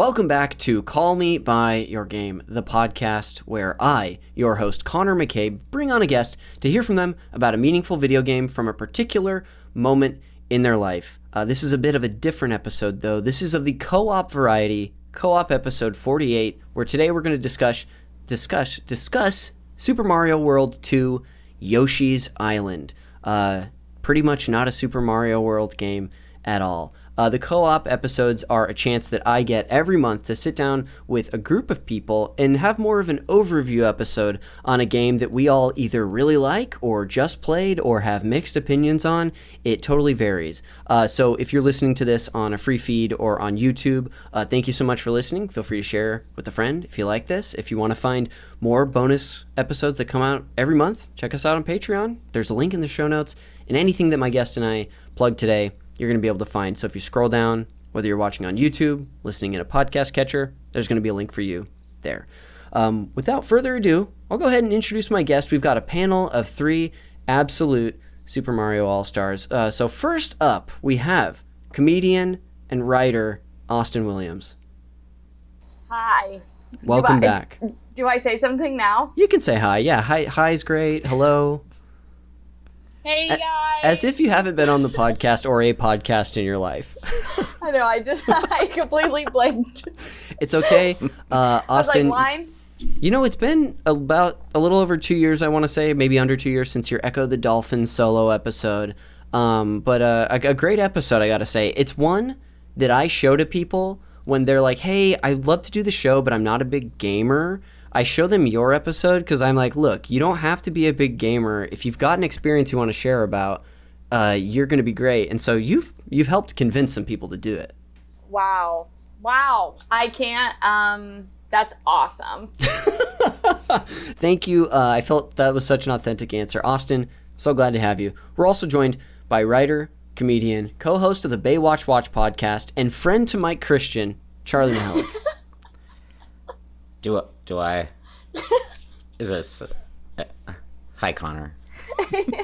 Welcome back to Call Me By Your Game, the podcast where I, your host Connor McCabe, bring on a guest to hear from them about a meaningful video game from a particular moment in their life. This is a bit of a different episode, though. This is of the co-op variety, co-op episode 48, where today we're going to discuss Super Mario World 2 Yoshi's Island. Pretty much not a Super Mario World game at all. The co-op episodes are a chance that I get every month to sit down with a group of people and have more of an overview episode on a game that we all either really like or just played or have mixed opinions on. It totally varies. So if you're listening to this on a free feed or on YouTube, thank you so much for listening. Feel free to share with a friend if you like this. If you want to find more bonus episodes that come out every month, check us out on Patreon. There's a link in the show notes, and anything that my guest and I plug today, you're going to be able to find. So if you scroll down, whether you're watching on YouTube, listening in a podcast catcher, there's going to be a link for you there. Without further ado, I'll go ahead and introduce my guest. We've got a panel of 3 absolute Super Mario All-Stars. So first up, we have comedian and writer Austin Williams. Hi. Welcome back. Do I say something now? You can say hi. Yeah, hi's great. Hello. Hey, guys. As if you haven't been on the podcast or a podcast in your life. I know, I completely blanked. It's okay. Austin, line? You know, it's been about a little over 2 years, I want to say, maybe under 2 years since your Echo the Dolphin solo episode. But a great episode, I got to say. It's one that I show to people when they're like, hey, I'd love to do the show, but I'm not a big gamer. I show them your episode because I'm like, look, you don't have to be a big gamer. If you've got an experience you want to share about, you're going to be great. And so you've helped convince some people to do it. Wow. I can't. That's awesome. Thank you. I felt that was such an authentic answer. Austin, so glad to have you. We're also joined by writer, comedian, co-host of the Baywatch Watch podcast, and friend to Mike Christian, Charlie Mihelic. Do I? Is this? Hi, Connor.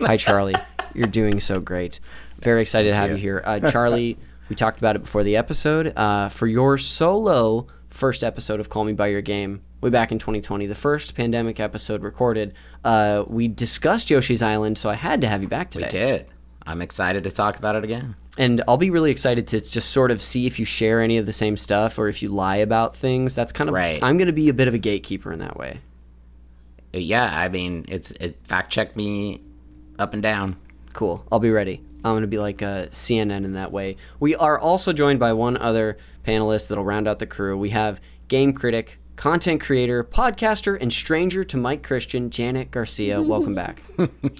Hi, Charlie. You're doing so great. Very excited to have you here. Charlie, we talked about it before the episode. For your solo first episode of Call Me By Your Game, way back in 2020, the first pandemic episode recorded, we discussed Yoshi's Island, so I had to have you back today. We did. I'm excited to talk about it again. And I'll be really excited to just sort of see if you share any of the same stuff or if you lie about things. That's kind of right. I'm going to be a bit of a gatekeeper in that way. Yeah, I mean, it fact check me up and down. Cool. I'll be ready. I'm going to be like CNN in that way. We are also joined by one other panelist that'll round out the crew. We have game critic, content creator, podcaster, and stranger to Mike Christian, Janet Garcia. Welcome back.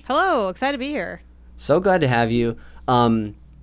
Hello. Excited to be here. So glad to have you.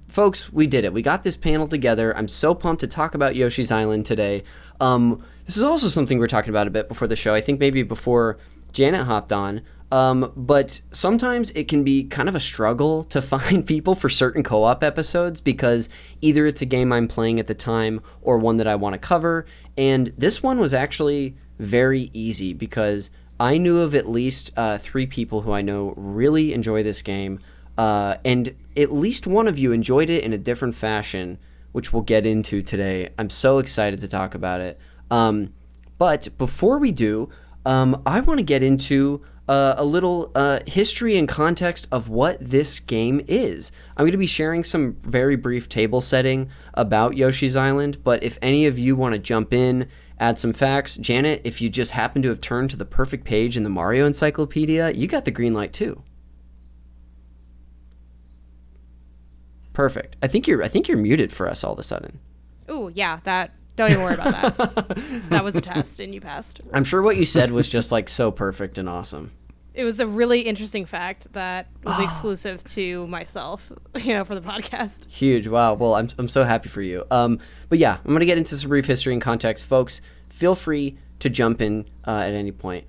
Folks, we did it. We got this panel together. I'm so pumped to talk about Yoshi's Island today. This is also something we were talking about a bit before the show. I think maybe before Janet hopped on. But sometimes it can be kind of a struggle to find people for certain co-op episodes because either it's a game I'm playing at the time or one that I want to cover. And this one was actually very easy because I knew of at least 3 people who I know really enjoy this game. And at least one of you enjoyed it in a different fashion, which we'll get into today. I'm so excited to talk about it. But before we do, I want to get into a little history and context of what this game is. I'm going to be sharing some very brief table setting about Yoshi's Island, but if any of you want to jump in, add some facts, Janet, if you just happen to have turned to the perfect page in the Mario Encyclopedia, you got the green light too. Perfect. I think you're muted for us all of a sudden. Ooh, yeah, don't even worry about that. That was a test and you passed. I'm sure what you said was just like so perfect and awesome. It was a really interesting fact that was exclusive to myself, for the podcast. Huge. Wow. Well, I'm so happy for you. But yeah, I'm going to get into some brief history and context. Folks, feel free to jump in at any point.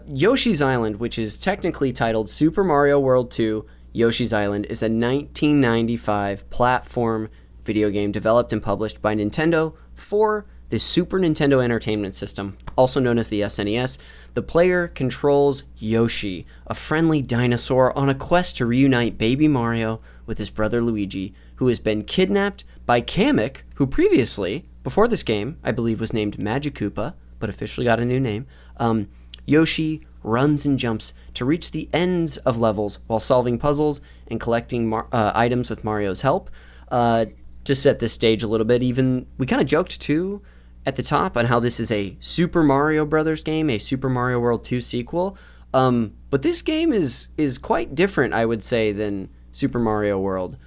Yoshi's Island, which is technically titled Super Mario World 2 Yoshi's Island, is a 1995 platform video game developed and published by Nintendo for the Super Nintendo Entertainment System, also known as the SNES. The player controls Yoshi, a friendly dinosaur on a quest to reunite baby Mario with his brother Luigi, who has been kidnapped by Kamek, who previously before this game, I believe, was named Magikoopa, but officially got a new name, Yoshi runs and jumps to reach the ends of levels while solving puzzles and collecting items with Mario's help. To set this stage a little bit, even we kind of joked too at the top on how this is a Super Mario Brothers game, a Super Mario World 2 sequel. But this game is quite different, I would say, than Super Mario World.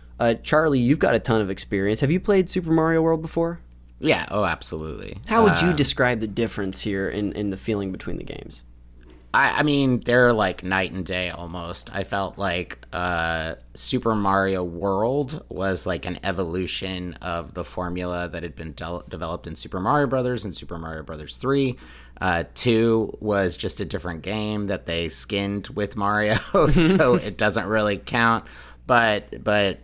Charlie, you've got a ton of experience. Have you played Super Mario World before? Yeah, oh, absolutely. How would you describe the difference here in the feeling between the games? I mean, they're like night and day almost. I felt like Super Mario World was like an evolution of the formula that had been developed in Super Mario Brothers and Super Mario Brothers 3. 2 was just a different game that they skinned with Mario, so it doesn't really count. But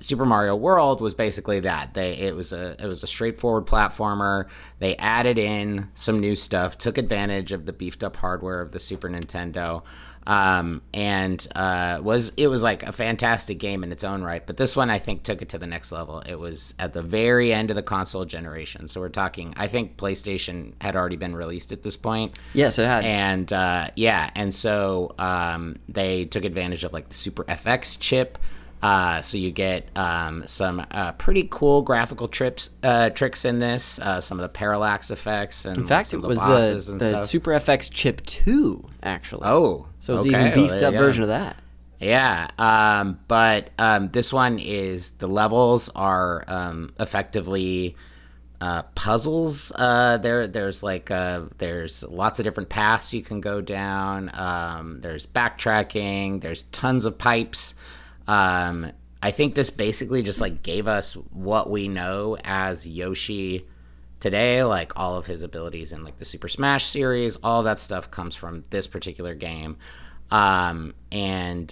Super Mario World was basically that. It was a straightforward platformer. They added in some new stuff, took advantage of the beefed up hardware of the Super Nintendo, and it was like a fantastic game in its own right. But this one, I think, took it to the next level. It was at the very end of the console generation, so we're talking. I think PlayStation had already been released at this point. Yes, it had. And and so they took advantage of like the Super FX chip. So you get some pretty cool graphical tricks in this, some of the parallax effects, and in fact, it was the Super FX Chip 2, actually. Oh, so it's even beefed up version of that. Yeah, but this one is the levels are effectively puzzles. There's lots of different paths you can go down. There's backtracking. There's tons of pipes. I think this basically just like gave us what we know as Yoshi today, like all of his abilities in like the Super Smash series, all that stuff comes from this particular game. And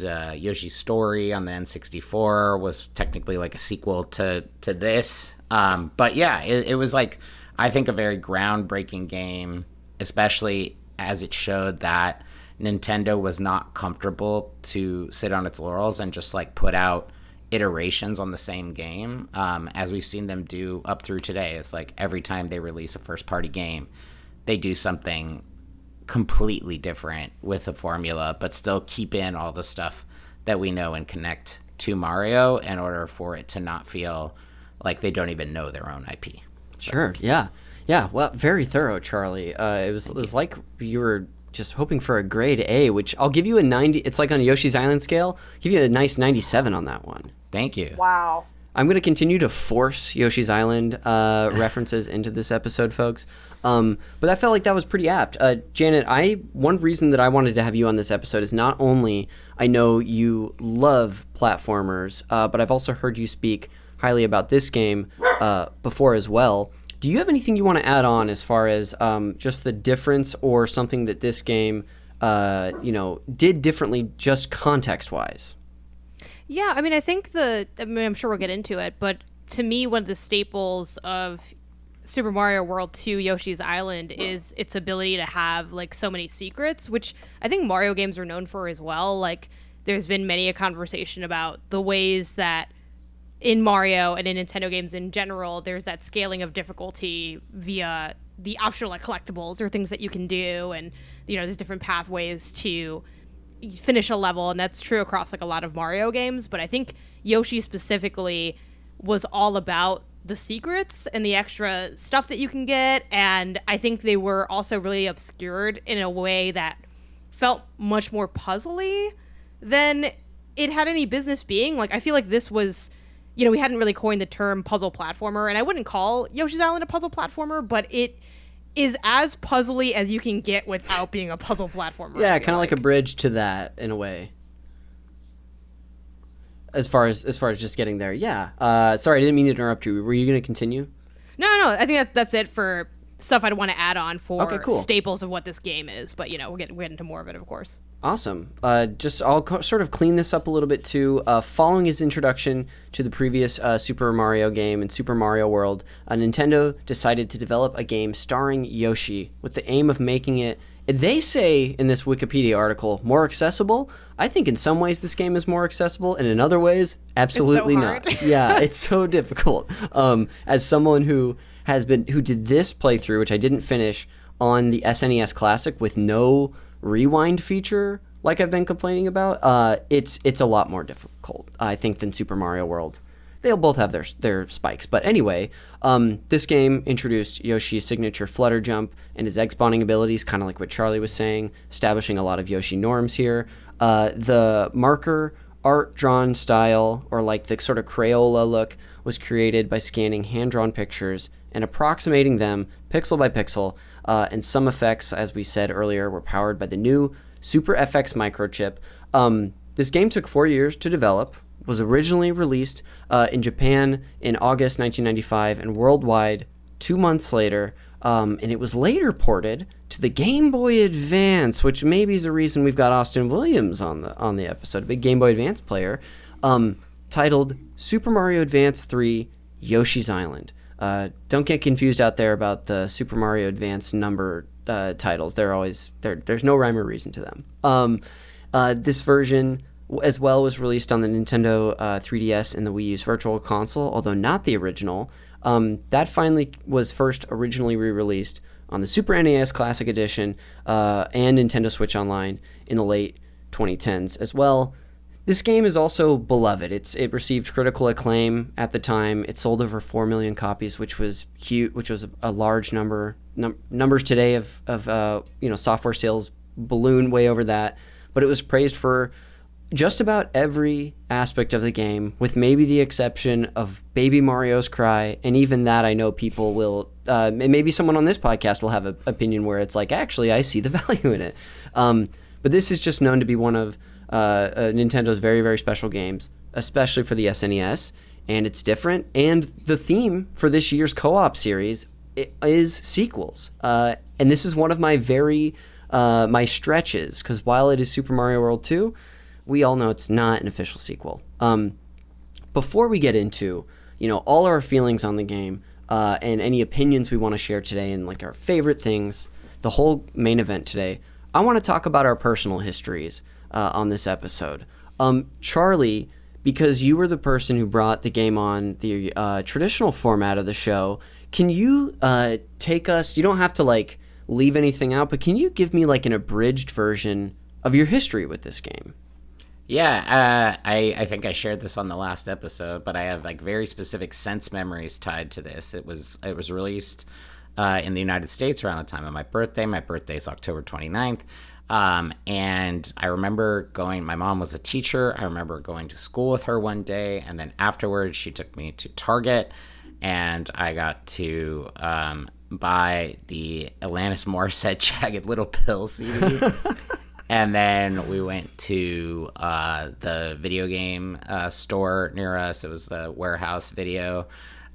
Yoshi's Story on the N64 was technically like a sequel to this. But yeah, it was like, I think, a very groundbreaking game, especially as it showed that Nintendo was not comfortable to sit on its laurels and just like put out iterations on the same game, as we've seen them do up through today. It's like every time they release a first party game, they do something completely different with the formula, but still keep in all the stuff that we know and connect to Mario in order for it to not feel like they don't even know their own IP. Sure, yeah. Well, very thorough, Charlie. It was like you were just hoping for a grade A, which I'll give you a 90. It's like on a Yoshi's Island scale. Give you a nice 97 on that one. Thank you. Wow. I'm going to continue to force Yoshi's Island references into this episode, folks. But I felt like that was pretty apt. Janet, one reason that I wanted to have you on this episode is not only I know you love platformers, but I've also heard you speak highly about this game before as well. Do you have anything you want to add on as far as just the difference or something that this game, did differently just context-wise? Yeah, I mean, I'm sure we'll get into it, but to me, one of the staples of Super Mario World 2 Yoshi's Island is its ability to have, like, so many secrets, which I think Mario games are known for as well. Like, there's been many a conversation about the ways that in Mario and in Nintendo games in general, there's that scaling of difficulty via the optional like collectibles or things that you can do, and there's different pathways to finish a level, and that's true across like a lot of Mario games. But I think Yoshi specifically was all about the secrets and the extra stuff that you can get, and I think they were also really obscured in a way that felt much more puzzly than it had any business being. Like, I feel like this was, we hadn't really coined the term puzzle platformer, and I wouldn't call Yoshi's Island a puzzle platformer, but it is as puzzly as you can get without being a puzzle platformer. Yeah, kind of like a bridge to that in a way. As far as just getting there, yeah. Sorry, I didn't mean to interrupt you. Were you going to continue? No. I think that's it for stuff I'd want to add on for staples of what this game is. But we'll get into more of it, of course. Awesome. I'll sort of clean this up a little bit too. Following his introduction to the previous Super Mario game and Super Mario World, Nintendo decided to develop a game starring Yoshi with the aim of making it, they say in this Wikipedia article, more accessible. I think in some ways this game is more accessible, and in other ways, absolutely it's so hard. not. Yeah, it's so difficult. As someone who who did this playthrough, which I didn't finish, on the SNES Classic with no rewind feature, like I've been complaining about. It's a lot more difficult, I think, than Super Mario World. They'll both have their spikes. But anyway, this game introduced Yoshi's signature flutter jump and his egg spawning abilities, kind of like what Charlie was saying, establishing a lot of Yoshi norms here. The marker art drawn style, or like the sort of Crayola look, was created by scanning hand-drawn pictures and approximating them pixel by pixel. And some effects, as we said earlier, were powered by the new Super FX microchip. This game took 4 years to develop, was originally released in Japan in August 1995 and worldwide 2 months later, and it was later ported to the Game Boy Advance, which maybe is the reason we've got Austin Williams on the episode, a big Game Boy Advance player, titled Super Mario Advance 3 Yoshi's Island. Don't get confused out there about the Super Mario Advance number titles. There's no rhyme or reason to them. This version as well was released on the Nintendo 3DS and the Wii U's Virtual Console, although not the original. That finally was first originally re-released on the Super NES Classic Edition and Nintendo Switch Online in the late 2010s as well. This game is also beloved. It received critical acclaim at the time. It sold over 4 million copies, which was huge, which was a large number. Numbers today of software sales balloon way over that. But it was praised for just about every aspect of the game, with maybe the exception of Baby Mario's cry. And even that, I know people will, maybe someone on this podcast will have an opinion where it's like, actually, I see the value in it. But this is just known to be one of Nintendo's very, very special games, especially for the SNES, and it's different. And the theme for this year's co-op series is sequels. And this is one of my my stretches, because while it is Super Mario World 2, we all know it's not an official sequel. Before we get into, all our feelings on the game and any opinions we want to share today and like our favorite things, the whole main event today, I want to talk about our personal histories on this episode. Charlie, because you were the person who brought the game on the traditional format of the show, can you take us, you don't have to like leave anything out, but can you give me like an abridged version of your history with this game? Yeah, I think I shared this on the last episode, but I have like very specific sense memories tied to this. It was released in the United States around the time of my birthday. My birthday is October 29th. And I remember my mom was a teacher. I remember going to school with her one day, and then afterwards she took me to Target, and I got to buy the Alanis Morissette Jagged Little Pill CD. And then we went to the video game store near us. It was the Warehouse Video,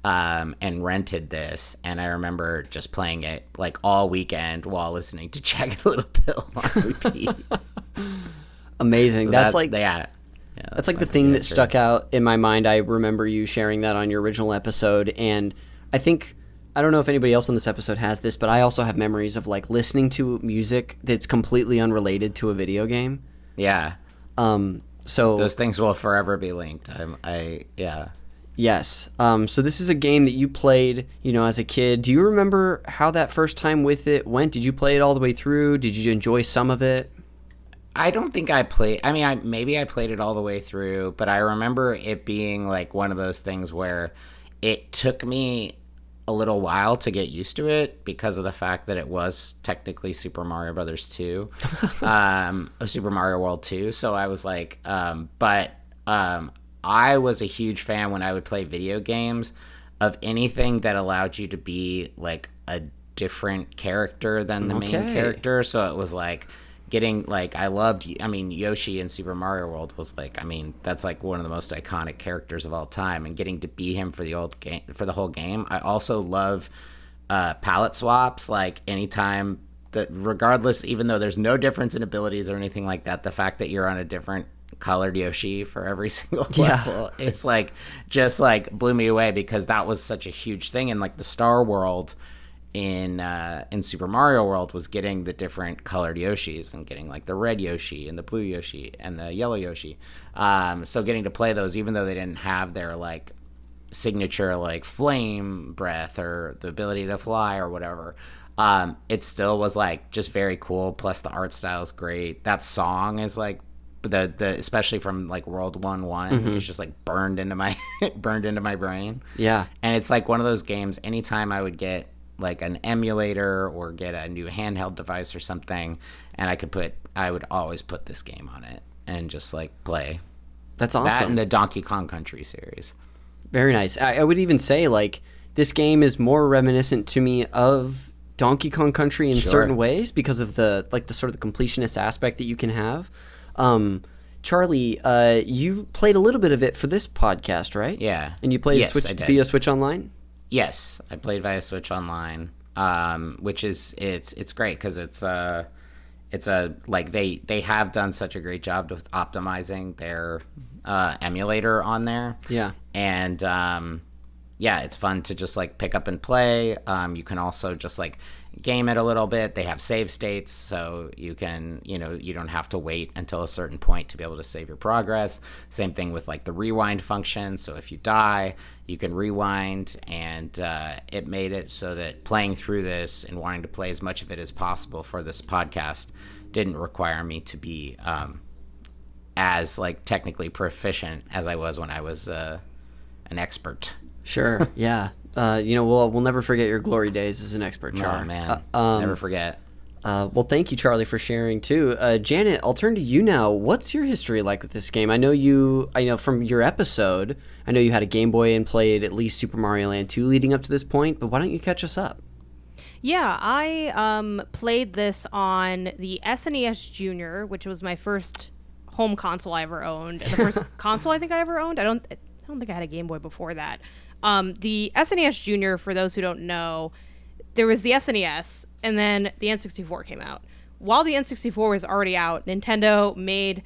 and rented this. And I remember just playing it like all weekend while listening to Jagged Little Pill on repeat. Amazing. So that's that's like the thing that stuck out in my mind. I remember you sharing that on your original episode, and I don't know if anybody else on this episode has this, but I also have memories of like listening to music that's completely unrelated to a video game. Yeah. So those things will forever be linked. Yeah. Yes. So this is a game that you played, as a kid. Do you remember how that first time with it went? Did you play it all the way through? Did you enjoy some of it? I don't think I played. I mean, maybe I played it all the way through, but I remember it being like one of those things where it took me a little while to get used to it because of the fact that it was technically Super Mario Brothers 2, Super Mario World 2. So I was like, I was a huge fan when I would play video games of anything that allowed you to be like a different character than the main character. So it was like getting like, Yoshi in Super Mario World was like, that's like one of the most iconic characters of all time, and getting to be him for the whole game. I also love palette swaps, like anytime that, regardless, even though there's no difference in abilities or anything like that, the fact that you're on a different colored Yoshi for every single level, it's like just like blew me away, because that was such a huge thing. And like the Star World in Super Mario World was getting the different colored Yoshis and getting like the red Yoshi and the blue Yoshi and the yellow Yoshi. So getting to play those, even though they didn't have their like signature like flame breath or the ability to fly or whatever, it still was like just very cool. Plus the art style is great. That song is like the especially from like World 1-1 is just like burned into my brain. Yeah. And it's like one of those games, anytime I would get like an emulator or get a new handheld device or something, and I would always put this game on it and just like play. That's awesome. That and the Donkey Kong Country series. Very nice. I would even say like this game is more reminiscent to me of Donkey Kong Country in certain ways because of the sort of the completionist aspect that you can have. Charlie, you played a little bit of it for this podcast, right? Yeah. And you played via Switch Online? Yes, I played via Switch Online, which is it's great because it's a like they have done such a great job with optimizing their emulator on there. Yeah. And yeah, it's fun to just like pick up and play. You can also just like game it a little bit. They have save states, so you can, you don't have to wait until a certain point to be able to save your progress. Same thing with like the rewind function. So if you die, you can rewind, and it made it so that playing through this and wanting to play as much of it as possible for this podcast didn't require me to be as like technically proficient as I was when I was an expert. Sure. Yeah. We'll never forget your glory days as an expert, Char. Oh, man. Never forget. Well, thank you, Charlie, for sharing, too. Janet, I'll turn to you now. What's your history like with this game? I know from your episode, I know you had a Game Boy and played at least Super Mario Land 2 leading up to this point, but why don't you catch us up? Yeah, I played this on the SNES Junior, which was my first home console I ever owned. And the first console I think I ever owned. I don't think I had a Game Boy before that. The SNES Junior, for those who don't know, there was the SNES, and then the N64 came out. While the N64 was already out, Nintendo made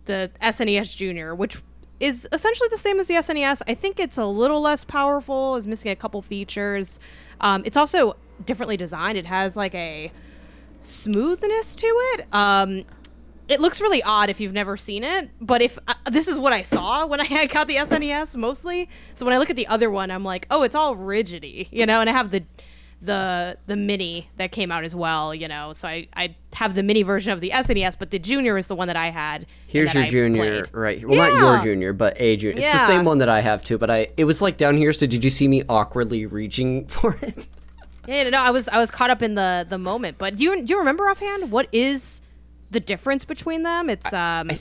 the SNES Junior, which is essentially the same as the SNES. I think it's a little less powerful, is missing a couple features. It's also differently designed. It has like a smoothness to it. It looks really odd if you've never seen it, but if this is what I saw when I got the SNES mostly. So when I look at the other one, I'm like, oh, it's all rigidy, and I have the mini that came out as well, So I have the mini version of the SNES, but the Junior is the one that I had. Here's your Junior, right? Well, not your Junior, but a Junior. It's the same one that I have too, but it was like down here. So did you see me awkwardly reaching for it? Yeah, no, I was caught up in the moment. But do you remember offhand what is the difference between them? It's I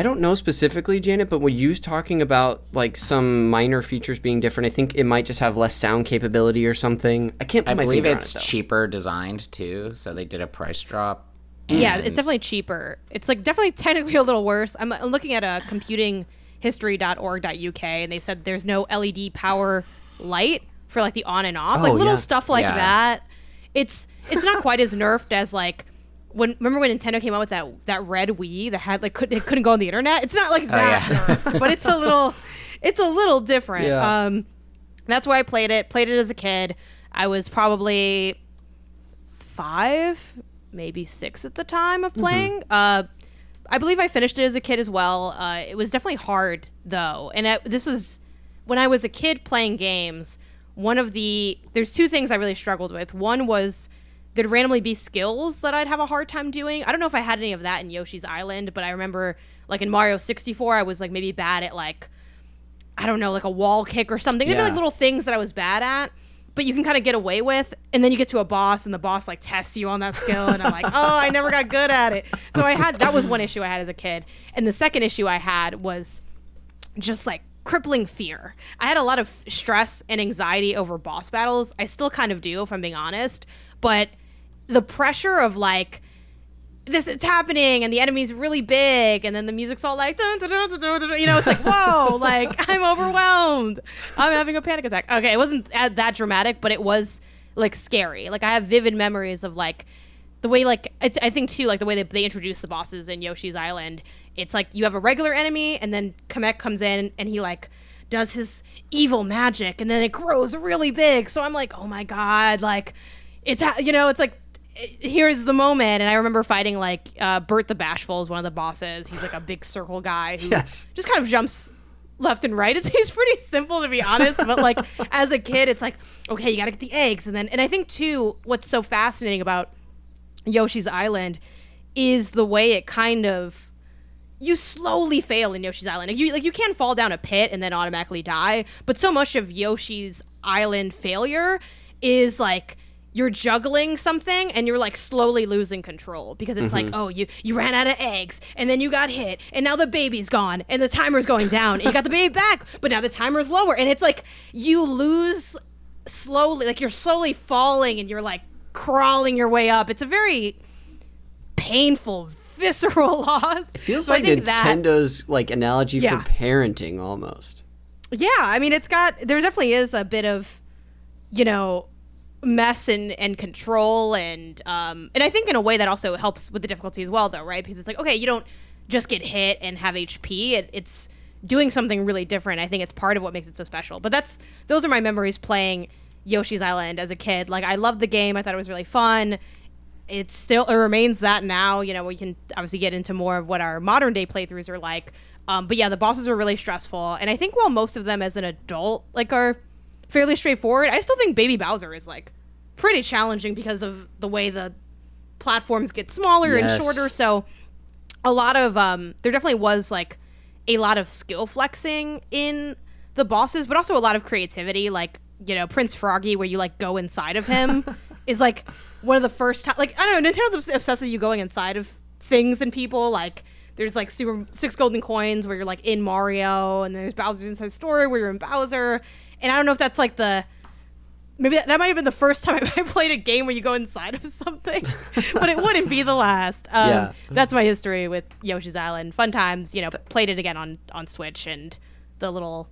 don't know specifically, Janet, but when you was talking about like some minor features being different, I think it might just have less sound capability or something. I can't put my finger on it, it's though. cheaper designed too, so they did a price drop. Yeah, it's definitely cheaper. It's like definitely technically a little worse. I'm looking at computinghistory.org.uk, and they said there's no LED power light for like the on and off, like little stuff like that. It's not quite as nerfed as like remember when Nintendo came out with that red Wii that had like it couldn't go on the internet? It's not like that nerfed, but it's a little different. Yeah. That's why I played it as a kid. I was probably 5, maybe 6 at the time of playing. I believe I finished it as a kid as well. It was definitely hard though, and this was when I was a kid playing games. There's 2 things I really struggled with. One was there'd randomly be skills that I'd have a hard time doing. I don't know if I had any of that in Yoshi's Island, but I remember like in Mario 64, I was like maybe bad at like, I don't know, like a wall kick or something. There'd be like little things that I was bad at, but you can kind of get away with. And then you get to a boss and the boss like tests you on that skill. And I'm like, oh, I never got good at it. So that was one issue I had as a kid. And the second issue I had was just like crippling fear. I had a lot of stress and anxiety over boss battles. I still kind of do, if I'm being honest, but the pressure of like it's happening and the enemy's really big and then the music's all like dun, dun, dun, dun, dun, dun, it's like whoa, like I'm overwhelmed, I'm having a panic attack. Okay, it wasn't that dramatic, but it was like scary. Like I have vivid memories of like the way like I think too like the way they introduce the bosses in Yoshi's Island. It's like you have a regular enemy and then Kamek comes in and he like does his evil magic and then it grows really big. So I'm like, oh my god, like it's like here's the moment. And I remember fighting like Bert the Bashful is one of the bosses. He's like a big circle guy who just kind of jumps left and right. It's pretty simple, to be honest, but like as a kid it's like, okay, you gotta get the eggs, and I think too what's so fascinating about Yoshi's Island is the way it kind of, you slowly fail in Yoshi's Island. You can't fall down a pit and then automatically die, but so much of Yoshi's Island failure is like you're juggling something and you're like slowly losing control because it's like, oh, you ran out of eggs and then you got hit and now the baby's gone and the timer's going down and you got the baby back, but now the timer's lower, and it's like you lose slowly, like you're slowly falling and you're like crawling your way up. It's a very painful, visceral loss. It feels So I like think Nintendo's like analogy Yeah. for parenting almost. Yeah, I mean, there definitely is a bit of, mess and control, and I think in a way that also helps with the difficulty as well, though, right? Because it's like, okay, you don't just get hit and have HP. It's doing something really different. I think it's part of what makes it so special. But those are my memories playing Yoshi's Island as a kid. Like, I loved the game. I thought it was really fun. It remains that now. We can obviously get into more of what our modern day playthroughs are like. But yeah, the bosses are really stressful. And I think while most of them as an adult are fairly straightforward, I still think Baby Bowser is like pretty challenging because of the way the platforms get smaller and shorter. So a lot of there definitely was like a lot of skill flexing in the bosses, but also a lot of creativity. Like, Prince Froggy, where you like go inside of him is like one of the first time, like, I don't know, Nintendo's obsessed with you going inside of things and people. Like, there's like Super 6 Golden Coins where you're like in Mario, and there's Bowser's Inside Story where you're in Bowser. And I don't know if that's like maybe that might have been the first time I played a game where you go inside of something, but it wouldn't be the last. Yeah. That's my history with Yoshi's Island. Fun times, played it again on Switch, and the little,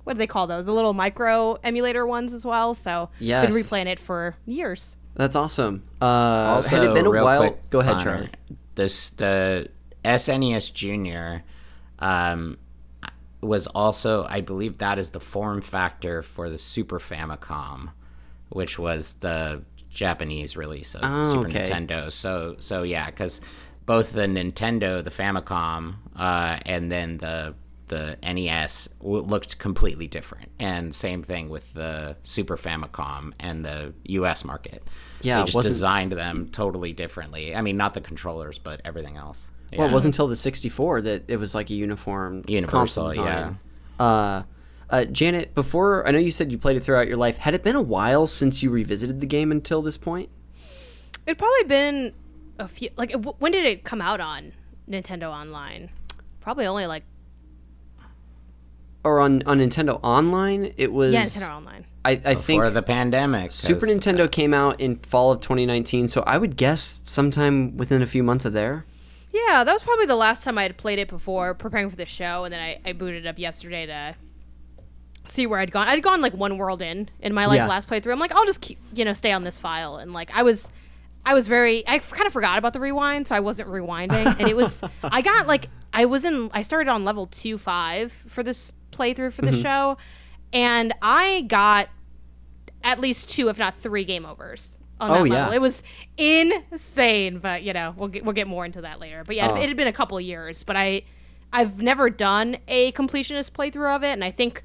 what do they call those? The little micro emulator ones as well. So Yes. been replaying it for years. That's awesome. Also, had it been a real while? quick, Go ahead, Connor, Charlie. The SNES Junior was also, I believe that is the form factor for the Super Famicom, which was the Japanese release of Super okay. Nintendo. So yeah, because both the Nintendo, the Famicom, and then the NES looked completely different, and same thing with the Super Famicom and the US market. Yeah, they just designed them totally differently. I mean, not the controllers, but everything else. Well, it wasn't until the 64 that it was like a uniform console design. Yeah. Janet, before, I know you said you played it throughout your life. Had it been a while since you revisited the game until this point? It'd probably been a few, like, when did it come out on Nintendo Online? Probably only like, Or on Nintendo Online? It was... yeah, Nintendo Online. I think... Before the pandemic. Super Nintendo came out in fall of 2019, so I would guess sometime within a few months of there. Yeah, that was probably the last time I had played it before preparing for the show, and then I booted it up yesterday to see where I'd gone. I'd gone like one world in my like last playthrough. I'm like, I'll just keep, stay on this file, and like I kind of forgot about the rewind, so I wasn't rewinding, and it was I started on level 2-5 for this playthrough for the show, and I got at least 2, if not 3 game overs on that level. It was insane, but we'll get more into that later. But yeah, it had been a couple of years, but I've never done a completionist playthrough of it, and I think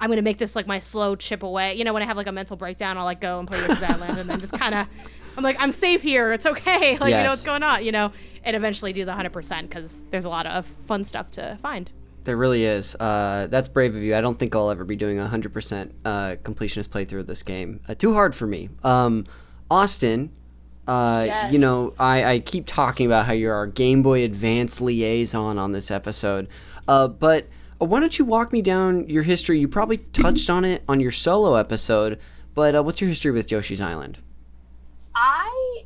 I'm gonna make this like my slow chip away. When I have like a mental breakdown, I'll like go and play Yoshi's Island, and then just kind of, I'm like, I'm safe here, it's okay, like you know what's going on, and eventually do the 100% because there's a lot of fun stuff to find. There really is. That's brave of you. I don't think I'll ever be doing a 100% completionist playthrough of this game. Too hard for me. Austin, I keep talking about how you're our Game Boy Advance liaison on this episode, but why don't you walk me down your history? You probably touched on it on your solo episode, but what's your history with Yoshi's Island? I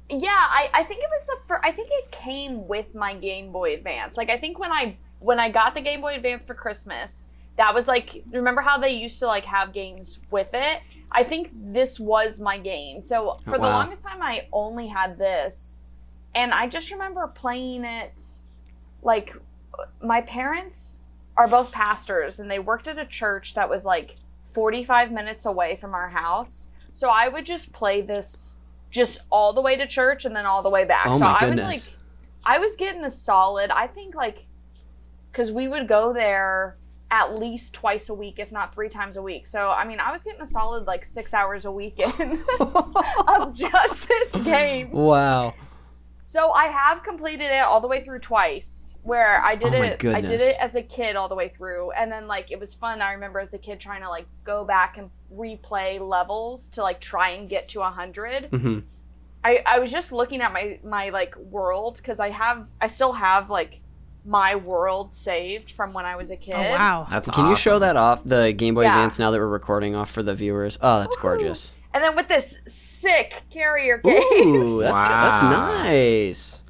think it was I think it came with my Game Boy Advance. Like, I think when I got the Game Boy Advance for Christmas, that was like, remember how they used to like have games with it? I think this was my game. So for the longest time, I only had this, and I just remember playing it. Like, my parents are both pastors, and they worked at a church that was like 45 minutes away from our house. So I would just play this just all the way to church and then all the way back. Oh, so my goodness. I was getting a solid, I think, like, because we would go there at least twice a week, if not 3 times a week. So, I mean, I was getting a solid, like, 6 hours a week in of just this game. Wow. So I have completed it all the way through twice, where I did it as a kid all the way through, and then, like, it was fun. I remember as a kid trying to, like, go back and replay levels to, like, try and get to 100. Mm-hmm. I was just looking at my like world, because I still have like my world saved from when I was a kid. Oh wow, That's Can awesome. you show that off the Game Boy Yeah. Advance now that we're recording off for the viewers? Oh, that's gorgeous. And then with this sick carrier case. Ooh, that's Wow. nice.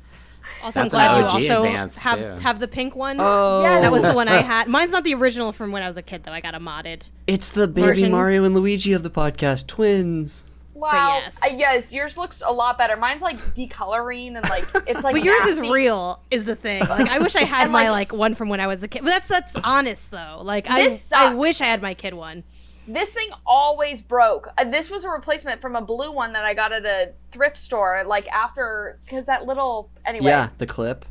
Also, That's I'm glad an you OG also Advance, too. have the pink one. Oh, Yes. That was the one I had. Mine's not the original from when I was a kid, though. I got a modded. It's the baby version. Mario and Luigi of the podcast, twins. Wow. yes. Yes, yours looks a lot better. Mine's like decoloring and like it's like But yours is nasty. real, is the thing. Like, I wish I had And, my like- one from when I was a kid. But that's honest though. Like This I sucks. wish I had my kid one. This thing always broke. This was a replacement from a blue one that I got at a thrift store, like after, because that little, anyway. Yeah, the clip.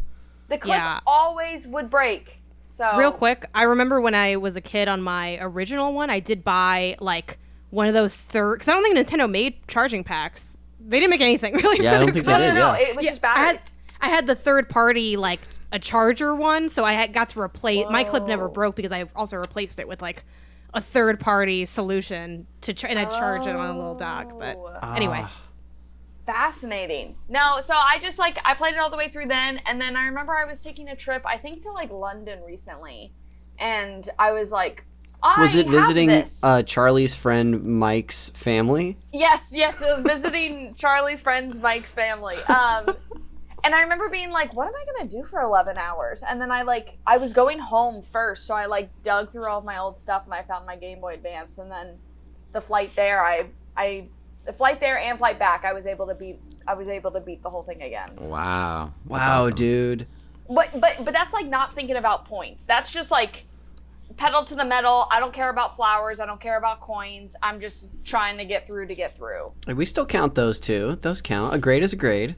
The clip Yeah. always would break. So Real quick, I remember when I was a kid on my original one, I did buy like one of those because I don't think Nintendo made charging packs. They didn't make anything really. Yeah, for I don't their think No, they no, did, no. yeah. It was just I batteries. had the third party like a charger one, so I got to replace my clip never Whoa. broke because I also replaced it with like a third party solution and I charged it on a little dock. But anyway, Fascinating. No, so I just like I played it all the way through then, and then I remember I was taking a trip, I think to like London recently, and I was like, Was it have visiting this. Charlie's friend Mike's family? Yes, it was visiting Charlie's friend's Mike's family. And I remember being like, what am I gonna do for 11 hours? And then I was going home first, so I like dug through all of my old stuff and I found my Game Boy Advance, and then the flight there, the flight there and flight back, I was able to beat the whole thing again. Wow. That's Wow, awesome. dude. But that's like not thinking about points. That's just like pedal to the metal. I don't care about flowers. I don't care about coins. I'm just trying to get through. We still count those too. Those count. A grade is a grade.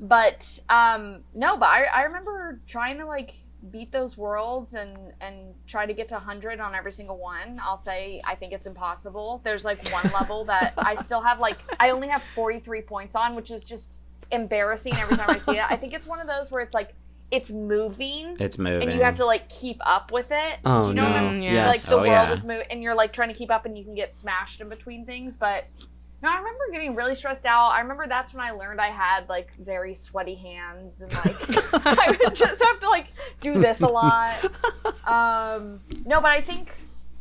But no, but I remember trying to like beat those worlds and try to get to 100 on every single one. I'll say I think it's impossible. There's like one level that I still have I only have 43 points on, which is just embarrassing every time I see it. I think it's one of those where it's like it's moving. It's moving. And you have to like keep up with it. Oh, Do you know what no. I mean? Yes. Like the Oh, world yeah. is moving and you're like trying to keep up and you can get smashed in between things. But no, I remember getting really stressed out. I remember that's when I learned I had like very sweaty hands and like I would just have to like do this a lot. No, but I think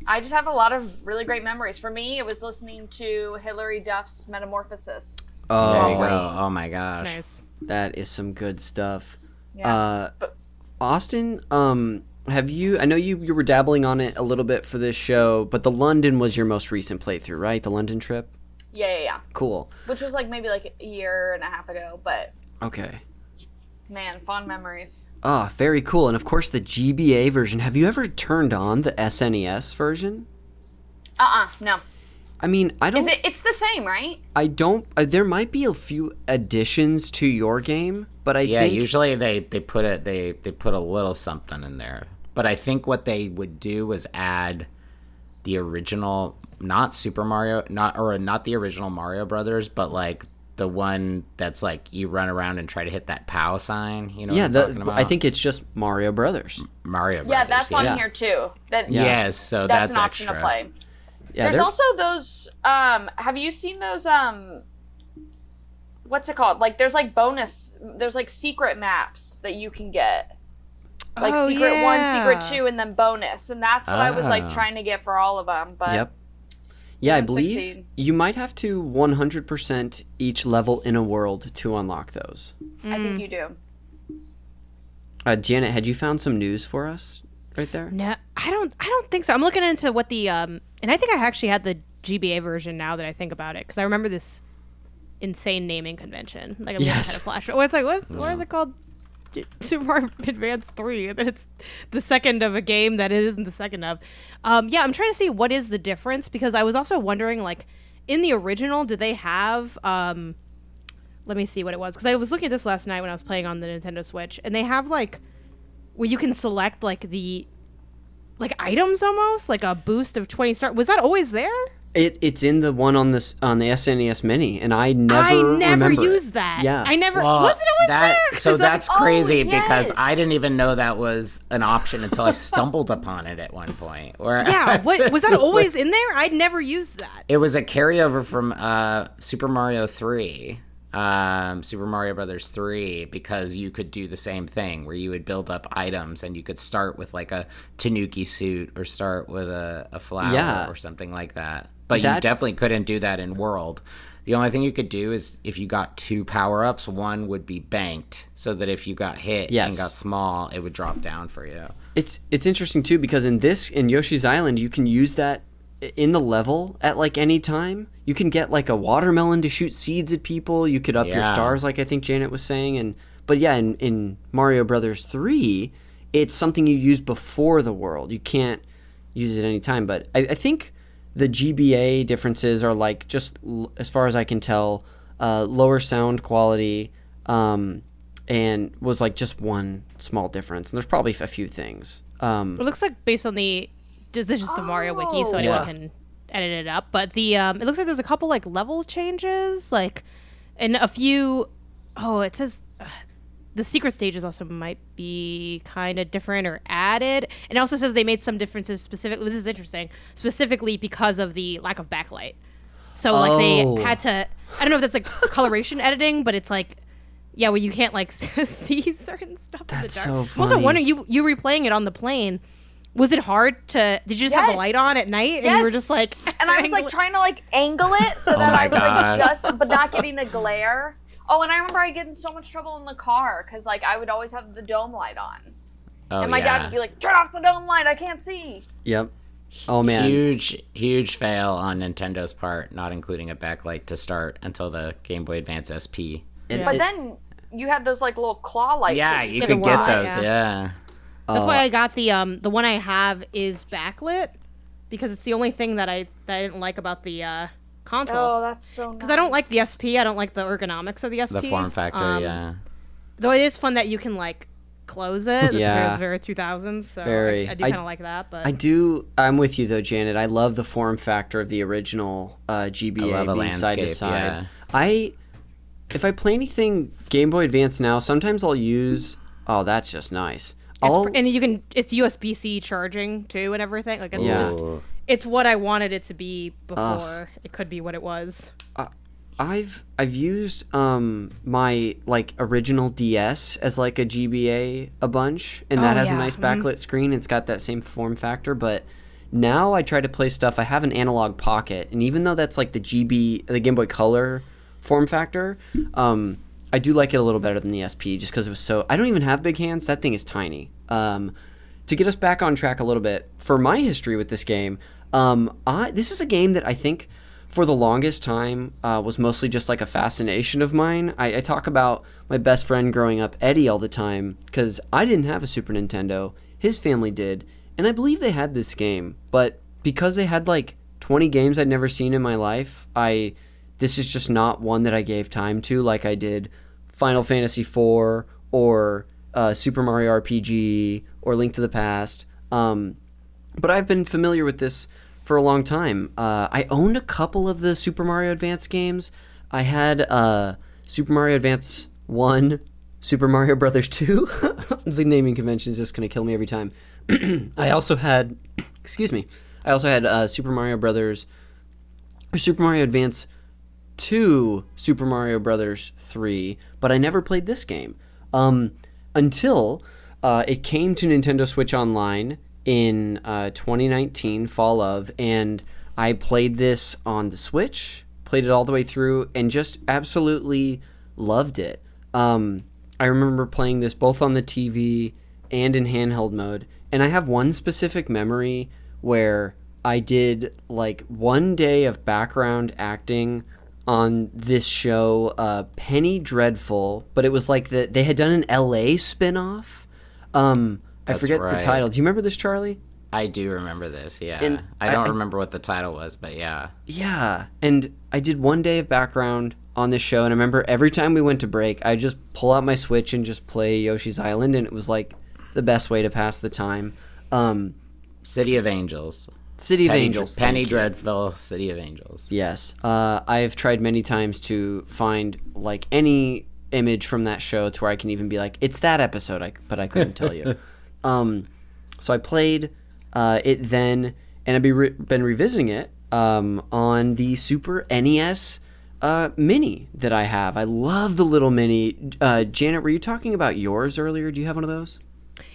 I just have a lot of really great memories. For me, it was listening to Hilary Duff's Metamorphosis. Oh, There you go. Oh my gosh. nice. that is some good stuff. Yeah. But Austin, have you? I know you were dabbling on it a little bit for this show, but the London was your most recent playthrough, right? The London trip. yeah. Cool. Which was like maybe like a year and a half ago, but Okay. man, fond memories. Ah, very cool. And of course, the GBA version. Have you ever turned on the SNES version? No. I mean, I don't. It's the same, right? I don't. There might be a few additions to your game, but I Yeah, think usually they put a little something in there. But I think what they would do was add the original, not Super Mario, not the original Mario Brothers, but like the one that's like you run around and try to hit that POW sign. You know what I'm talking about? I think it's just Mario Brothers. Mario Brothers. Yeah, that's on Yeah. here too. That Yeah. Yes, so that's that's an option extra. to play. Yeah, There's they're- also those have you seen those what's it called? Like there's like secret maps that you can get. Like Oh, secret yeah. 1, secret 2, and then bonus. And that's what I was like Oh. trying to get for all of them. But Yep. Yeah, I didn't believe succeed. you might have to 100% each level in a world to unlock those. I think you do. Janet, had you found some news for us right there? No, I don't think so. I'm looking into what the and I think I actually had the GBA version now that I think about it because I remember this insane naming convention. Like I'm Yes. getting kind of flashback. Well, it's like what is it called? Super Mario Advance 3, and then it's the second of a game that it isn't the second of. Yeah, I'm trying to see what is the difference because I was also wondering, like, in the original, do they have? Let me see what it was because I was looking at this last night when I was playing on the Nintendo Switch, and they have like where you can select like the like items almost, like a boost of 20 stars. Was that always there? It's in the one on the SNES Mini, and I never remember used it. that. Yeah. I never. Was it always there? So that's crazy yes. because I didn't even know that was an option until I stumbled upon it at one point. Yeah, what was that always in there? I'd never used that. It was a carryover from Super Mario 3. Super Mario Brothers 3, because you could do the same thing where you would build up items and you could start with like a Tanuki suit or start with a flower or something like that. But you definitely couldn't do that in World. The only thing you could do is if you got 2 power-ups, one would be banked so that if you got hit and got small, it would drop down for you. It's interesting too because in Yoshi's Island, you can use that in the level at like any time. You can get like a watermelon to shoot seeds at people. You could up your stars, like I think Janet was saying. But in Mario Brothers 3, it's something you use before the world. You can't use it any time. But I think the GBA differences are like, just as far as I can tell, lower sound quality, and was like just one small difference. And there's probably a few things. It looks like based on this is just a Mario wiki, so anyone can edit it up. But it looks like there's a couple like level changes, like, and a few. Oh, it says the secret stages also might be kind of different or added. And it also says they made some differences specifically. This is interesting, specifically because of the lack of backlight. So like they had to. I don't know if that's like coloration editing, but it's like. Yeah, well, you can't like see certain stuff in the dark. That's so funny. I'm also wondering, you replaying it on the plane. Was it hard to? Did you just have the light on at night and you were just like? And I was like trying to like angle it so that I was like just, but not getting the glare. Oh, and I remember I get in so much trouble in the car because like I would always have the dome light on, and my dad would be like, "Turn off the dome light, I can't see." Yep. Oh man. Huge fail on Nintendo's part, not including a backlight to start until the Game Boy Advance SP. But then you had those like little claw lights. Yeah, you could get those. Yeah. That's why I got the one I have is backlit because it's the only thing that I didn't like about the console. Oh, that's so nice. Because I don't like the SP. I don't like the ergonomics of the SP. The form factor, yeah. Though it is fun that you can like close it. It's very 2000s. So I do kind of like that. But I'm with you though, Janet. I love the form factor of the original GBA being side to side. Yeah. If I play anything Game Boy Advance now, sometimes I'll use. Oh, that's just nice. And you can. It's USB-C charging too and everything. Like it's it's what I wanted it to be before it could be what it was. I've used my like original DS as like a GBA a bunch, and that has a nice backlit screen. It's got that same form factor, but now I try to play stuff. I have an analog pocket, and even though that's like the Game Boy Color form factor, I do like it a little better than the SP just because it was so. I don't even have big hands. That thing is tiny. To get us back on track a little bit, for my history with this game, this is a game that I think for the longest time was mostly just like a fascination of mine. I talk about my best friend growing up, Eddie, all the time because I didn't have a Super Nintendo. His family did, and I believe they had this game. But because they had like 20 games I'd never seen in my life, this is just not one that I gave time to like I did Final Fantasy IV or Super Mario RPG or Link to the Past. But I've been familiar with this for a long time. I owned a couple of the Super Mario Advance games. I had Super Mario Advance 1, Super Mario Brothers 2. The naming convention is just going to kill me every time. I also had Super Mario Brothers, or Super Mario Advance 2, Super Mario Brothers 3, but I never played this game until it came to Nintendo Switch Online in 2019, fall of, and I played this on the Switch, played it all the way through, and just absolutely loved it. I remember playing this both on the TV and in handheld mode, and I have one specific memory where I did like one day of background acting on this show, Penny Dreadful, but it was like they had done an LA spin-off. I forget the title. Do you remember this, Charlie? I do remember this, yeah. And I don't remember what the title was, but yeah. Yeah, and I did one day of background on this show, and I remember every time we went to break, I'd just pull out my Switch and just play Yoshi's Island, and it was like the best way to pass the time. City of Angels. City of Angels. Penny thank you. Dreadful, City of Angels. Yes. I've tried many times to find like any image from that show to where I can even be like, it's that episode, but I couldn't tell you. So I played it then, and I've been revisiting it on the Super NES Mini that I have. I love the little Mini. Janet, were you talking about yours earlier? Do you have one of those?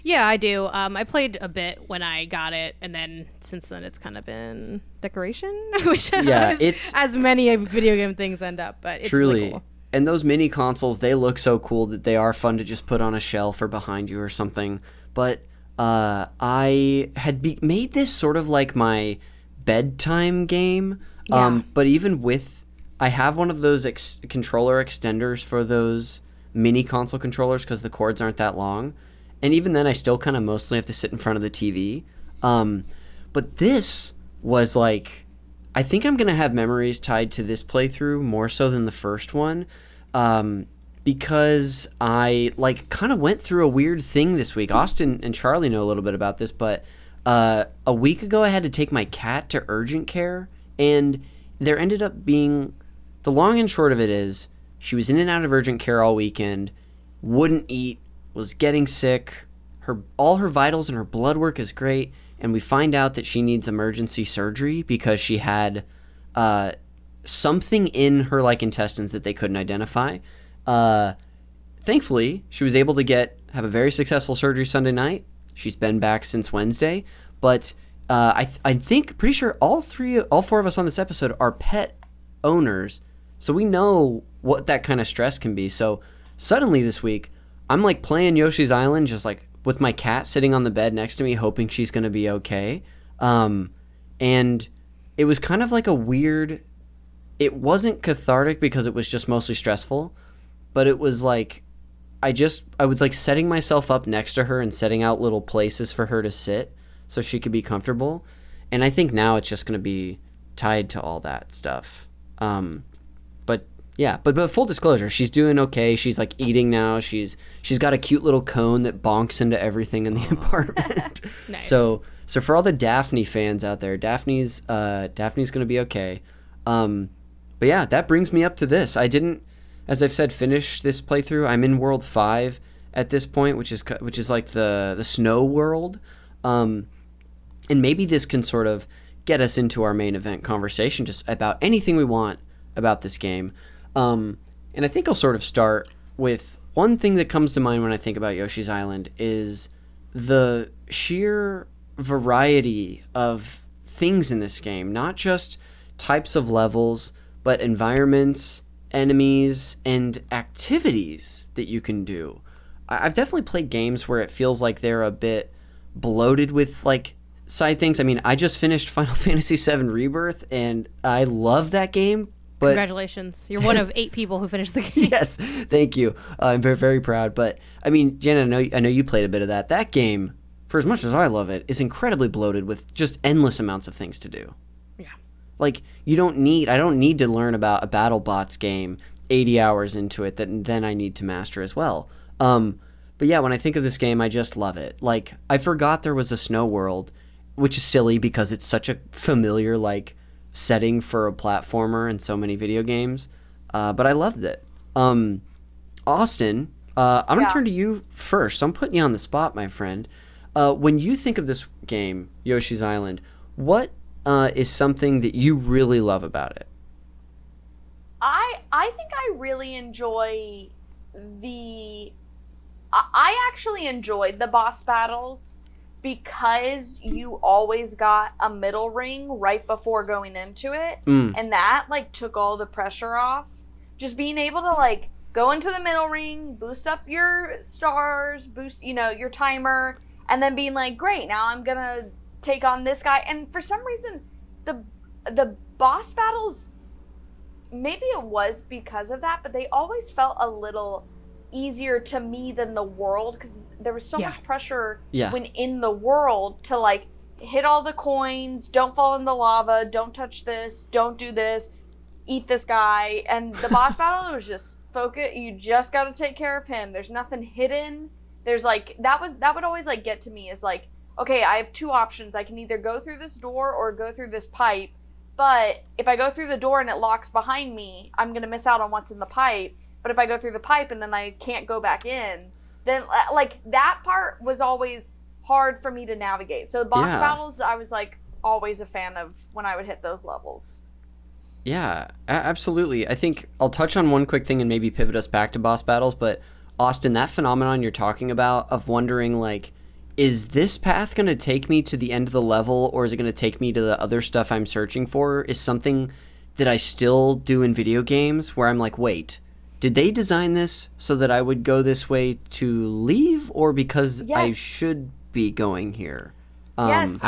Yeah, I do. I played a bit when I got it, and then since then it's kind of been decoration, which it's as many video game things end up. But it's truly really cool. And those mini consoles, they look so cool that they are fun to just put on a shelf or behind you or something. But I had made this sort of like my bedtime game. Yeah. But even with, I have one of those controller extenders for those mini console controllers because the cords aren't that long. And even then, I still kind of mostly have to sit in front of the TV. But this was like, I think I'm going to have memories tied to this playthrough more so than the first one. Because I like kind of went through a weird thing this week. Austin and Charlie know a little bit about this, but a week ago I had to take my cat to urgent care. And there ended up being, the long and short of it is, she was in and out of urgent care all weekend, wouldn't eat, was getting sick. All her vitals and her blood work is great, and we find out that she needs emergency surgery because she had something in her like intestines that they couldn't identify. Thankfully, she was able to have a very successful surgery Sunday night. She's been back since Wednesday, but I think pretty sure all four of us on this episode are pet owners, so we know what that kind of stress can be. So suddenly this week, I'm like playing Yoshi's Island just like with my cat sitting on the bed next to me, hoping she's going to be okay. And it was kind of like a weird, it wasn't cathartic because it was just mostly stressful, but it was like, I was like setting myself up next to her and setting out little places for her to sit so she could be comfortable. And I think now it's just going to be tied to all that stuff. But yeah, but full disclosure, she's doing okay. She's like eating now. She's got a cute little cone that bonks into everything in the apartment. Nice. So for all the Daphne fans out there, Daphne's gonna be okay. But yeah, that brings me up to this. I didn't, as I've said, finish this playthrough. I'm in World 5 at this point, which is like the snow world. And maybe this can sort of get us into our main event conversation just about anything we want about this game. And I think I'll sort of start with one thing that comes to mind when I think about Yoshi's Island is the sheer variety of things in this game, not just types of levels, but environments, enemies, and activities that you can do. I've definitely played games where it feels like they're a bit bloated with like side things. I mean, I just finished Final Fantasy VII Rebirth, and I love that game. But congratulations. You're one of 8 people who finished the game. Yes, thank you. I'm very, very proud. But, I mean, Janet, I know you played a bit of that. That game, for as much as I love it, is incredibly bloated with just endless amounts of things to do. Yeah. Like, I don't need to learn about a BattleBots game 80 hours into it that then I need to master as well. But yeah, when I think of this game, I just love it. Like, I forgot there was a snow world, which is silly because it's such a familiar, like, setting for a platformer in so many video games, but I loved it. Austin, I'm going to turn to you first. So I'm putting you on the spot, my friend. When you think of this game, Yoshi's Island, what is something that you really love about it? I think I really enjoy I actually enjoyed the boss battles because you always got a middle ring right before going into it. And that like took all the pressure off. Just being able to like go into the middle ring, boost up your stars, boost, your timer, and then being like, great, now I'm gonna take on this guy. And for some reason, the boss battles, maybe it was because of that, but they always felt a little easier to me than the world, because there was so much pressure when in the world to like hit all the coins, don't fall in the lava, don't touch this, don't do this, eat this guy. And the boss battle was just focus, you just got to take care of him. There's nothing hidden. There's like that would always like get to me, is like, okay, I have two options. I can either go through this door or go through this pipe. But if I go through the door and it locks behind me, I'm going to miss out on what's in the pipe. But if I go through the pipe and then I can't go back in, then, like, that part was always hard for me to navigate. So the boss battles, I was, like, always a fan of when I would hit those levels. Yeah, absolutely. I think I'll touch on one quick thing and maybe pivot us back to boss battles. But, Austin, that phenomenon you're talking about of wondering, like, is this path going to take me to the end of the level, or is it going to take me to the other stuff I'm searching for, is something that I still do in video games where I'm like, wait, did they design this so that I would go this way to leave, or because I should be going here? Yes.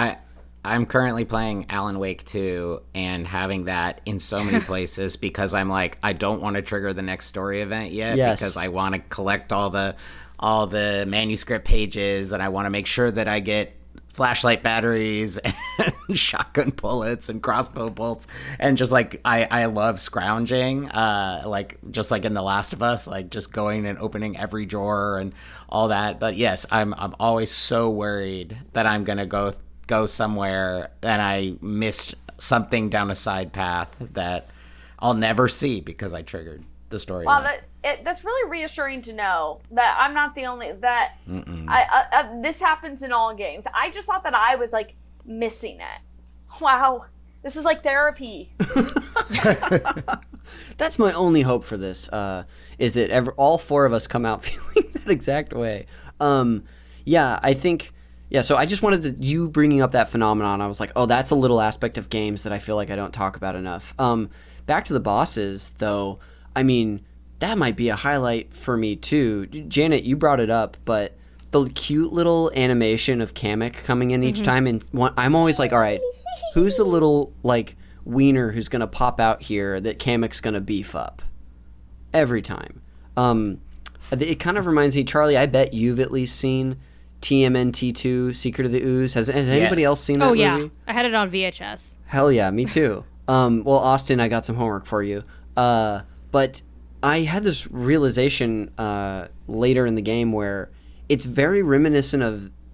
I'm currently playing Alan Wake 2 and having that in so many places because I'm like, I don't want to trigger the next story event yet because I want to collect all the manuscript pages, and I want to make sure that I get flashlight batteries and shotgun bullets and crossbow bolts, and just like I love scrounging, like just like in The Last of Us, like just going and opening every drawer and all that. But yes, I'm always so worried that I'm gonna go somewhere and I missed something down a side path that I'll never see because I triggered the story. Well, that's really reassuring to know that I'm not the only that this happens in all games. I just thought that I was like missing it. Wow, this is like therapy. That's my only hope for this. Is that all four of us come out feeling that exact way? Yeah, I think. Yeah, so I just wanted you bringing up that phenomenon. I was like, oh, that's a little aspect of games that I feel like I don't talk about enough. Back to the bosses, though. I mean, that might be a highlight for me, too. Janet, you brought it up, but the cute little animation of Kamek coming in each time, and I'm always like, all right, who's the little, like, wiener who's going to pop out here that Kamek's going to beef up? Every time. It kind of reminds me, Charlie, I bet you've at least seen TMNT2, Secret of the Ooze. Has anybody else seen that movie? Oh, yeah. I had it on VHS. Hell yeah, me too. Well, Austin, I got some homework for you. But I had this realization later in the game where it's very reminiscent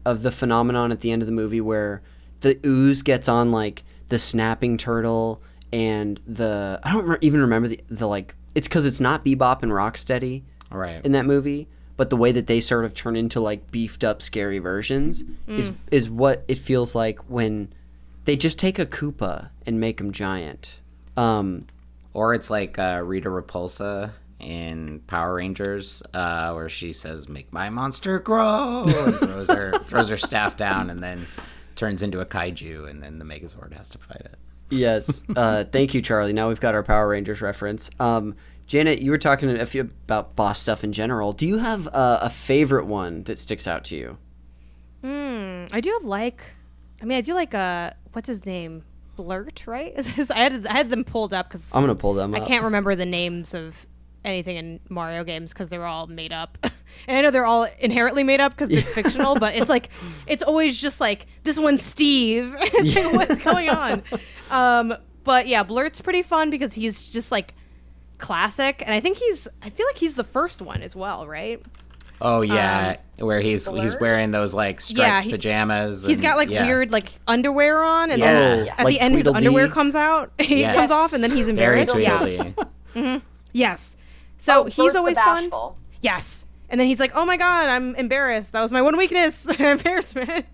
of the phenomenon at the end of the movie where the ooze gets on, like, the snapping turtle and I don't even remember the like, it's because it's not Bebop and Rocksteady in that movie. But the way that they sort of turn into, like, beefed up, scary versions is what it feels like when they just take a Koopa and make him giant. Or it's like Rita Repulsa in Power Rangers, where she says, "Make my monster grow," and throws her staff down, and then turns into a kaiju, and then the Megazord has to fight it. Yes. Thank you, Charlie. Now we've got our Power Rangers reference. Janet, you were talking about boss stuff in general. Do you have a favorite one that sticks out to you? I do like, what's his name? Blurt, right? I had them pulled up because I'm going to pull them up. I can't remember the names of anything in Mario games because they're all made up. And I know they're all inherently made up because it's fictional, but it's like, it's always just like, this one's Steve. It's like, what's going on? But yeah, Blurt's pretty fun because he's just like, classic, and I feel like he's the first one as well, right? Oh yeah, where he's wearing those like striped pajamas. He's got like weird like underwear on, and then at like the end his underwear comes out, he comes off, and then he's embarrassed. Yes. So he's always fun. Yes. And then he's like, oh my god, I'm embarrassed. That was my one weakness, embarrassment.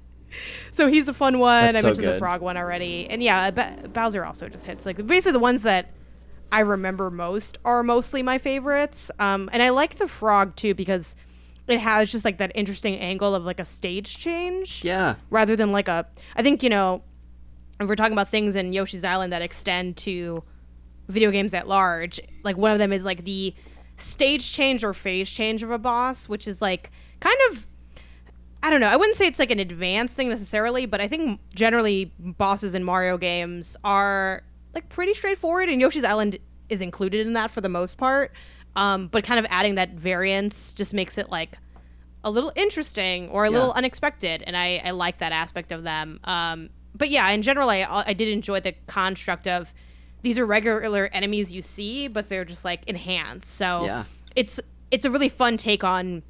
So he's a fun one. I mentioned the frog one already, and yeah, Bowser also just hits like basically the ones that I remember most are mostly my favorites. And I like the frog too because it has just like that interesting angle of like a stage change. Yeah. Rather than like I think, you know, if we're talking about things in Yoshi's Island that extend to video games at large, like one of them is like the stage change or phase change of a boss, which is like kind of, I don't know, I wouldn't say it's like an advanced thing necessarily, but I think generally bosses in Mario games are like pretty straightforward, and Yoshi's Island is included in that for the most part. But kind of adding that variance just makes it like a little interesting or a little unexpected, and I like that aspect of them. But yeah, in general, I did enjoy the construct of these are regular enemies you see, but they're just like enhanced. So it's a really fun take on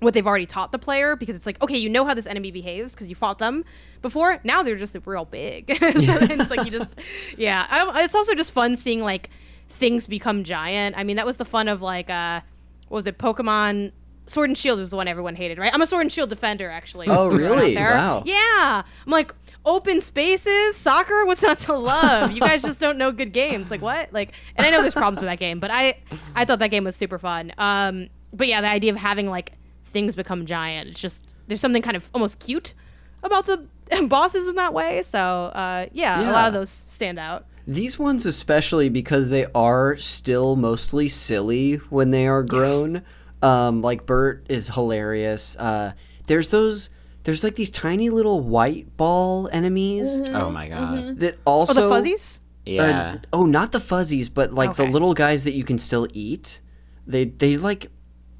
what they've already taught the player, because it's like, okay, you know how this enemy behaves because you fought them before. Now they're just real big. So then it's like you just, it's also just fun seeing like things become giant. I mean, that was the fun of like, what was it, Pokemon Sword and Shield was the one everyone hated, right? I'm a Sword and Shield defender, actually. Oh, really? Wow. Yeah. I'm like, open spaces, soccer, what's not to love? You guys just don't know good games. Like, what? Like, and I know there's problems with that game, but I thought that game was super fun. But yeah, the idea of having like things become giant, it's just, there's something kind of almost cute about the bosses in that way. So a lot of those stand out. These ones especially, because they are still mostly silly when they are grown. Like Bert is hilarious. There's like these tiny little white ball enemies. Oh my god. That also the fuzzies? Yeah. Not the fuzzies, but like the little guys that you can still eat. They like,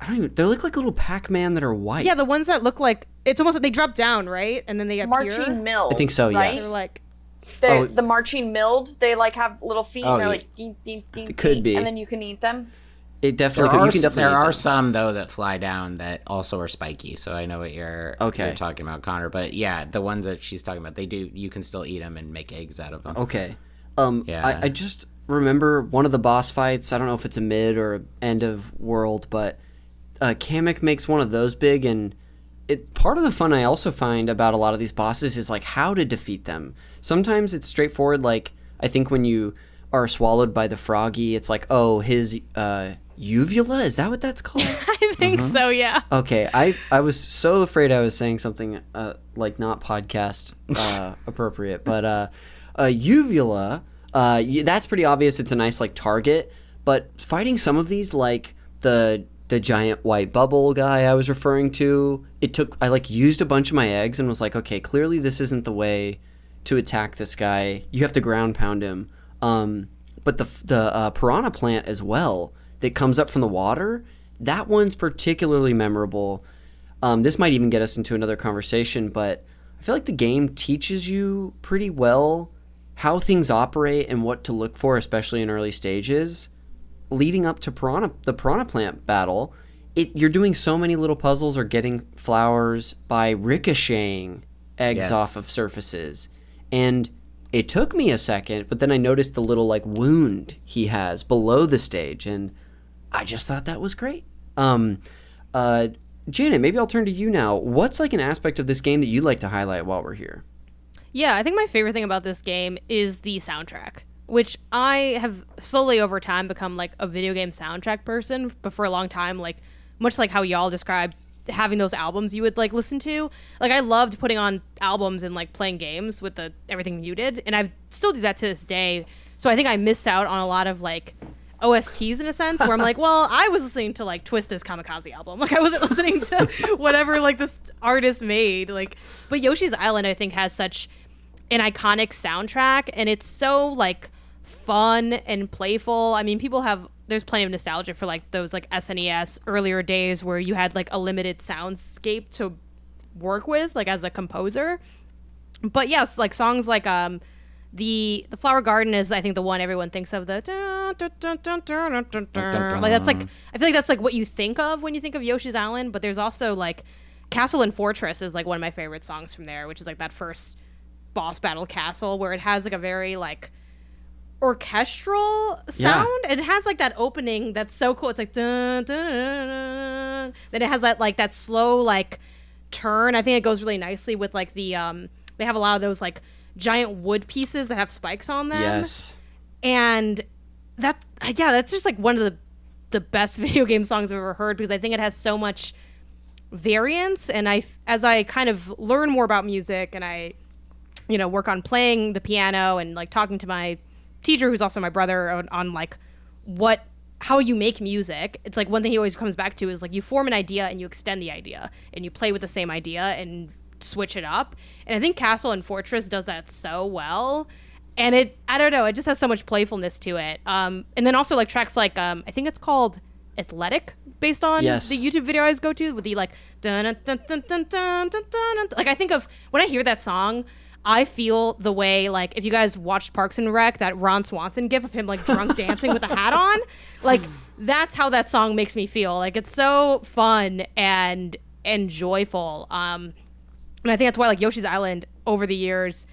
they look like little Pac-Man that are white. Yeah, the ones that look like, it's almost like they drop down, right? And then they appear. Marching mild. I think so, right? yes. They're like, the marching mild, they like have little feet and they're like ding, ding, ding, it could be. and then you can eat them. It definitely could. You can definitely there eat are them. some though that fly down that also are spiky, so I know what you're talking about, Connor. But yeah, the ones that she's talking about, you can still eat them and make eggs out of them. Okay. I just remember one of the boss fights. I don't know if it's a mid or a end of world, but Kamek makes one of those big, and part of the fun I also find about a lot of these bosses is like how to defeat them. Sometimes it's straightforward, like I think when you are swallowed by the froggy, it's like, oh, his uvula, is that what that's called? I think so, yeah. Okay, I was so afraid I was saying something like not podcast appropriate, but uvula, that's pretty obvious. It's a nice like target, but fighting some of these, like the giant white bubble guy I was referring to, I like used a bunch of my eggs and was like, okay, clearly this isn't the way to attack this guy. You have to ground pound him. But the piranha plant as well that comes up from the water, that one's particularly memorable. This might even get us into another conversation, but I feel like the game teaches you pretty well how things operate and what to look for, especially in early stages. Leading up to the piranha plant battle, you're doing so many little puzzles or getting flowers by ricocheting eggs off of surfaces. And it took me a second, but then I noticed the little like wound he has below the stage, and I just thought that was great. Janet, maybe I'll turn to you now. What's like an aspect of this game that you'd like to highlight while we're here? Yeah, I think my favorite thing about this game is the soundtrack, which I have slowly over time become like a video game soundtrack person, but for a long time, like much like how y'all described having those albums you would like listen to, like I loved putting on albums and like playing games with everything muted, and I still do that to this day. So I think I missed out on a lot of like OSTs in a sense, where I'm like, well, I was listening to like Twista's Kamikaze album, like I wasn't listening to whatever like this artist made, like. But Yoshi's Island I think has such an iconic soundtrack, and it's so like fun and playful. I mean, there's plenty of nostalgia for like those like SNES earlier days where you had like a limited soundscape to work with like as a composer. But yes, like songs like the Flower Garden is I think the one everyone thinks of, the like that's like I feel like that's like what you think of when you think of Yoshi's Island. But there's also like Castle and Fortress is like one of my favorite songs from there, which is like that first boss battle castle where it has like a very like orchestral sound. And it has like that opening that's so cool. It's like dun, dun, dun, dun. Then it has that slow like turn. I think it goes really nicely with like the they have a lot of those like giant wood pieces that have spikes on them. Yes. And that's just like one of the best video game songs I've ever heard, because I think it has so much variance. And as I kind of learn more about music and I work on playing the piano and like talking to my teacher, who's also my brother, on like how you make music, it's like one thing he always comes back to is like you form an idea and you extend the idea and you play with the same idea and switch it up. And I think Castle and Fortress does that so well. And I don't know, it just has so much playfulness to it. And then also like tracks like I think it's called Athletic, based on the YouTube video I always go to, with the like dun dun dun dun dun dun dun dun. Like I think of when I hear that song, I feel the way, like, if you guys watched Parks and Rec, that Ron Swanson gif of him, like, drunk dancing with a hat on, like, that's how that song makes me feel. Like, it's so fun, and and joyful. And I think that's why like Yoshi's Island over the years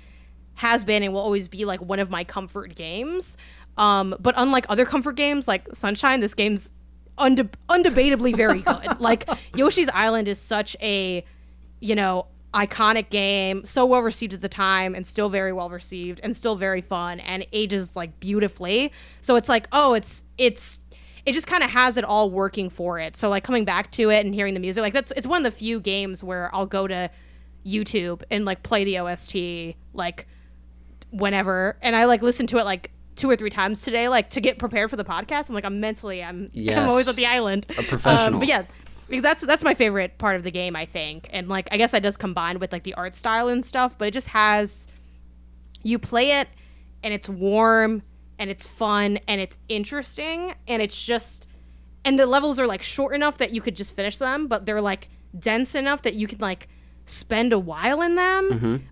has been and will always be like one of my comfort games. But unlike other comfort games like Sunshine, this game's undebatably very good. Like Yoshi's Island is such a, iconic game, so well received at the time and still very well received and still very fun and ages like beautifully. So it's like, it just kind of has it all working for it. So like coming back to it and hearing the music, like it's one of the few games where I'll go to YouTube and like play the OST like whenever, and I like listen to it like 2 or 3 times today, like to get prepared for the podcast. I'm always at the island. A professional. But yeah, that's my favorite part of the game, I think. And like I guess that does combine with like the art style and stuff, but it just has, you play it and it's warm and it's fun and it's interesting and it's just, and the levels are like short enough that you could just finish them, but they're like dense enough that you can like spend a while in them.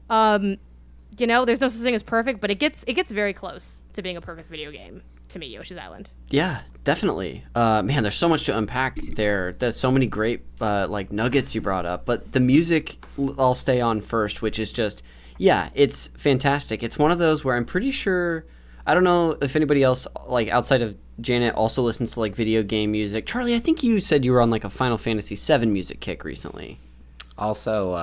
There's no such thing as perfect, but it gets very close to being a perfect video game to me, Yoshi's Island. Yeah, definitely. Man, there's so much to unpack there. There's so many great like nuggets you brought up, but the music I'll stay on first, which is just, yeah, it's fantastic. It's one of those where I'm pretty sure, I don't know if anybody else like outside of Janet also listens to like video game music. Charlie, I think you said you were on like a Final Fantasy VII music kick recently. Also,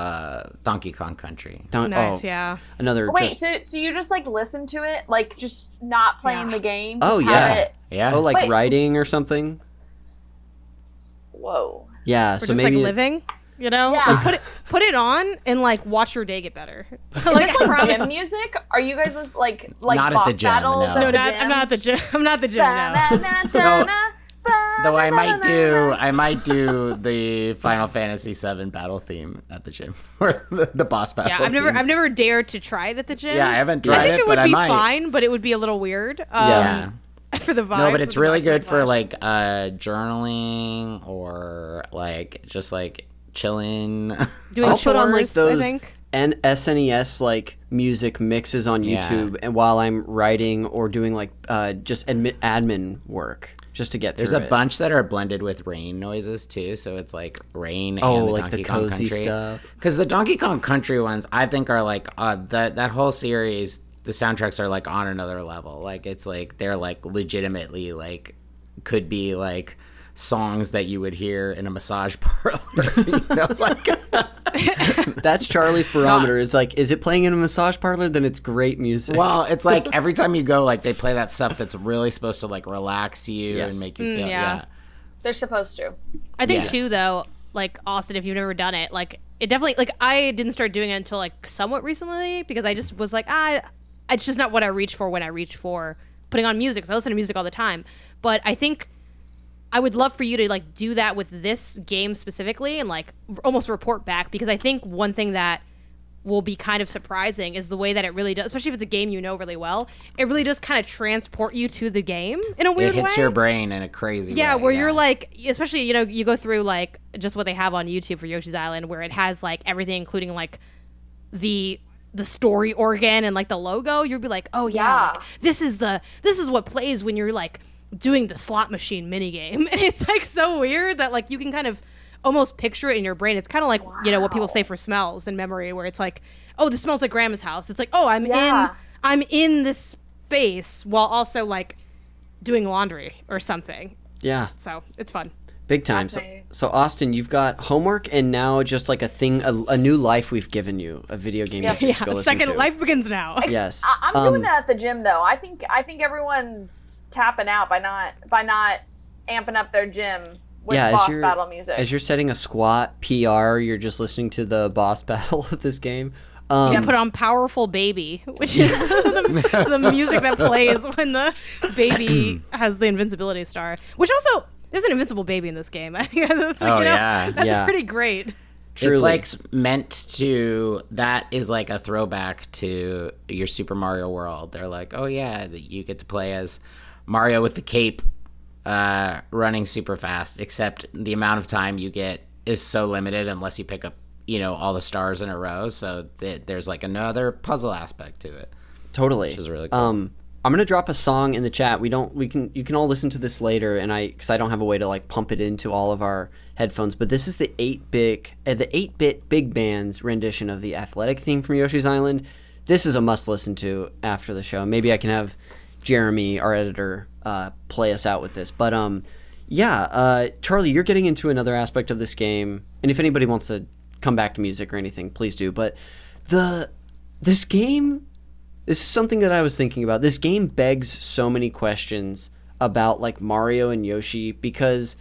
Donkey Kong Country. Nice, yeah. Another. Wait, so you just like listen to it, like just not playing the game? Oh, Just yeah. have it... Yeah. Oh, like Wait. writing or something. Whoa. Yeah. Or so just maybe like living, Yeah. Like put it on and like watch your day get better. Is this like gym music? Are you guys just like Not at boss the gym, battles? no. at No, the I'm not at the gym. I'm not at the gym now. Though I might do the Final Fantasy VII battle theme at the gym, or the boss battle. Yeah, I've never dared to try it at the gym. Yeah, I haven't tried I think it, it would but be I might. fine, but it would be a little weird. Yeah. For the vibes. No, but it's the really vibes good of for Flash. like journaling or like just like chilling. doing I'll chores, put on like I those think. and SNES like music mixes on Yeah. YouTube, and while I'm writing or doing like just admin work, just to get through There's a it. bunch that are blended with rain noises too, so it's like rain Oh, and the like Donkey the Kong cozy Country stuff. Because the Donkey Kong Country ones, I think, are like that whole series. The soundtracks are like on another level. Like it's like they're like legitimately like could be like songs that you would hear in a massage parlor. That's Charlie's barometer. Is like, is it playing in a massage parlor? Then it's great music. Well, it's like every time you go, like they play that stuff that's really supposed to like relax you Yes. and make you feel. yeah. They're supposed to. I think Yes. too, though, like Austin, if you've never done it, like it definitely, like I didn't start doing it until like somewhat recently because I just was like, it's just not what I reach for when I reach for putting on music. So I listen to music all the time, but I think I would love for you to like do that with this game specifically and like almost report back, because I think one thing that will be kind of surprising is the way that it really does, especially if it's a game you know really well, it really does kind of transport you to the game in a weird It hits way. your brain in a crazy way. Yeah, where you're like, especially, you go through like just what they have on YouTube for Yoshi's Island, where it has like everything, including like the story organ and like the logo. You'll be like, oh yeah, like, this is what plays when you're like doing the slot machine minigame. And it's like so weird that like you can kind of almost picture it in your brain. It's kind of like, what people say for smells and memory, where it's like, oh, this smells like grandma's house. It's like, oh, I'm in this space while also like doing laundry or something. Yeah, So it's fun. big time. Fascinating. So Austin, you've got homework and now just like a thing, a new life we've given you, a video game Yeah. music to go listen Second to. life begins now. Yes. I'm doing that at the gym though. I think everyone's tapping out by not amping up their gym with boss battle music. As you're setting a squat PR, you're just listening to the boss battle of this game. You gotta put on Powerful Baby, which is the music that plays when the baby has the invincibility star. Which also, there's an invincible baby in this game. I think that's like, yeah. that's Yeah. pretty great. Truly. It's like meant to. That is like a throwback to your Super Mario World. They're like, oh yeah, you get to play as Mario with the cape, running super fast. Except the amount of time you get is so limited unless you pick up, all the stars in a row. So there's like another puzzle aspect to it. Totally. Which is really cool. I'm gonna drop a song in the chat. You can all listen to this later, and because I don't have a way to like pump it into all of our headphones. But this is the 8-bit big band's rendition of the athletic theme from Yoshi's Island. This is a must listen to after the show. Maybe I can have Jeremy, our editor, play us out with this. But Charlie, you're getting into another aspect of this game, and if anybody wants to come back to music or anything, please do. But this game. This is something that I was thinking about. This game begs so many questions about like Mario and Yoshi, because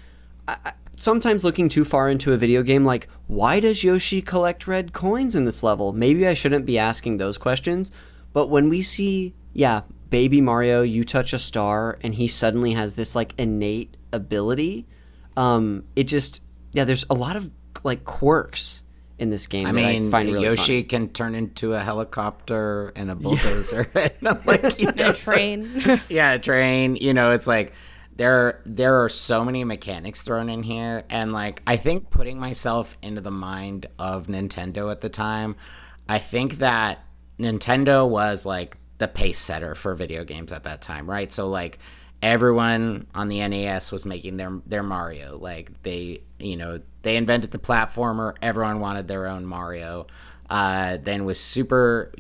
sometimes looking too far into a video game, like, why does Yoshi collect red coins in this level? Maybe I shouldn't be asking those questions. But when we see, baby Mario, you touch a star and he suddenly has this like innate ability, there's a lot of like quirks in this game. I find really Yoshi funny. can turn into a helicopter and a bulldozer and a train. A train. It's like there are so many mechanics thrown in here, and like I think putting myself into the mind of Nintendo at the time, I think that Nintendo was like the pace setter for video games at that time, right? So like everyone on the NES was making their Mario. Like they invented the platformer. Everyone wanted their own Mario. Then with Super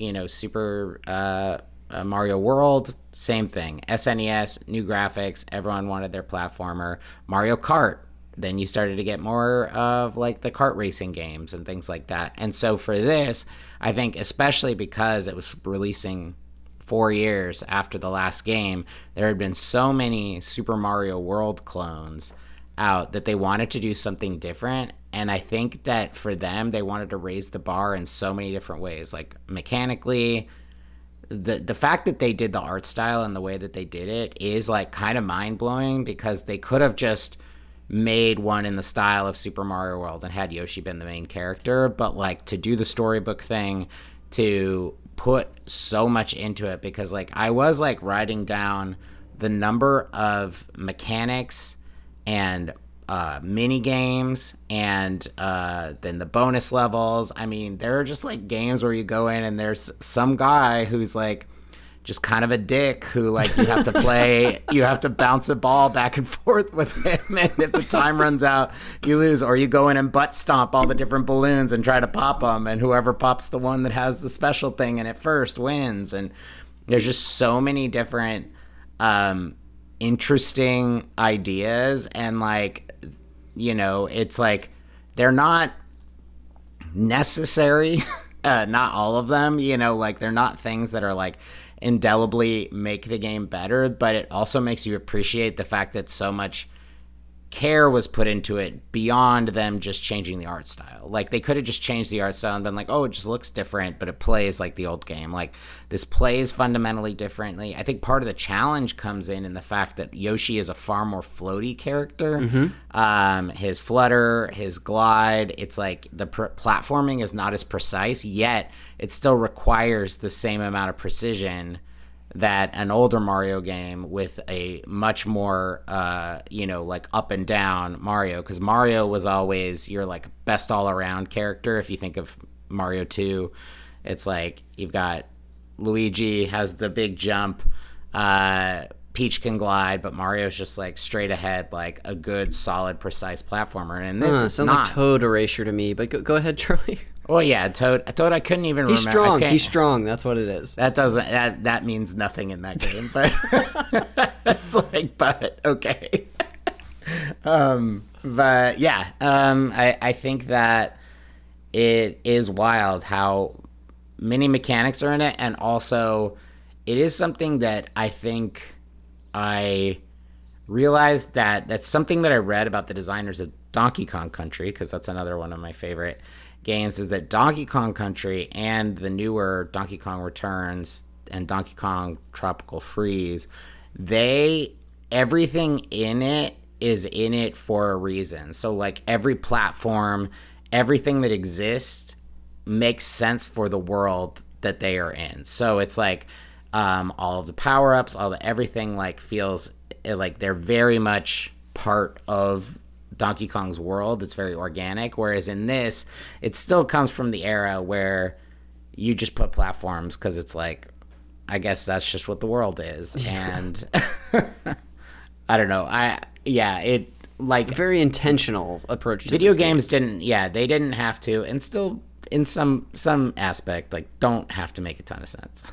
Mario World, same thing. SNES, new graphics. Everyone wanted their platformer. Mario Kart. Then you started to get more of like the kart racing games and things like that. And so for this, I think especially because it was releasing 4 years after the last game, there had been so many Super Mario World clones out that they wanted to do something different. And I think that for them, they wanted to raise the bar in so many different ways. Like mechanically, the fact that they did the art style and the way that they did it is like kind of mind-blowing, because they could have just made one in the style of Super Mario World and had Yoshi been the main character. But like to do the storybook thing, to put so much into it, because like I was like writing down the number of mechanics and mini games and then the bonus levels. I mean, there are just like games where you go in and there's some guy who's like just kind of a dick who like you have to play, you have to bounce a ball back and forth with him, and if the time runs out, you lose. Or you go in and butt stomp all the different balloons and try to pop them, and whoever pops the one that has the special thing in it first wins. And there's just so many different interesting ideas, and like, it's like they're not necessary, not all of them, like they're not things that are like indelibly make the game better, but it also makes you appreciate the fact that so much care was put into it beyond them just changing the art style. Like they could have just changed the art style and been like, oh, it just looks different, but it plays like the old game. Like this plays fundamentally differently. I think part of the challenge comes in the fact that Yoshi is a far more floaty character. Mm-hmm. His flutter, his glide, it's like the platforming is not as precise, yet it still requires the same amount of precision that an older Mario game with a much more, like up and down Mario, because Mario was always your like best all around character. If you think of Mario 2, it's like you've got Luigi has the big jump, Peach can glide, but Mario's just like straight ahead, like a good, solid, precise platformer. And this is sounds not. like Toad Erasure to me, but go ahead, Charlie. Well, yeah, Toad. I couldn't even remember. He's strong. That's what it is. That means nothing in that game, but it's like, but okay. But yeah, I think that it is wild how many mechanics are in it, and also it is something that I think I realized that's something that I read about the designers of Donkey Kong Country, because that's another one of my favorite games, is that Donkey Kong Country and the newer Donkey Kong Returns and Donkey Kong Tropical Freeze, everything in it is in it for a reason. So like every platform, everything that exists makes sense for the world that they are in. So it's like all of the power-ups, all the everything like feels like they're very much part of Donkey Kong's world. It's very organic, whereas in this, it still comes from the era where you just put platforms because it's like, I guess that's just what the world is. And I don't know. It like very intentional approach to video this game. games they didn't have to, and still in some aspect like don't have to make a ton of sense.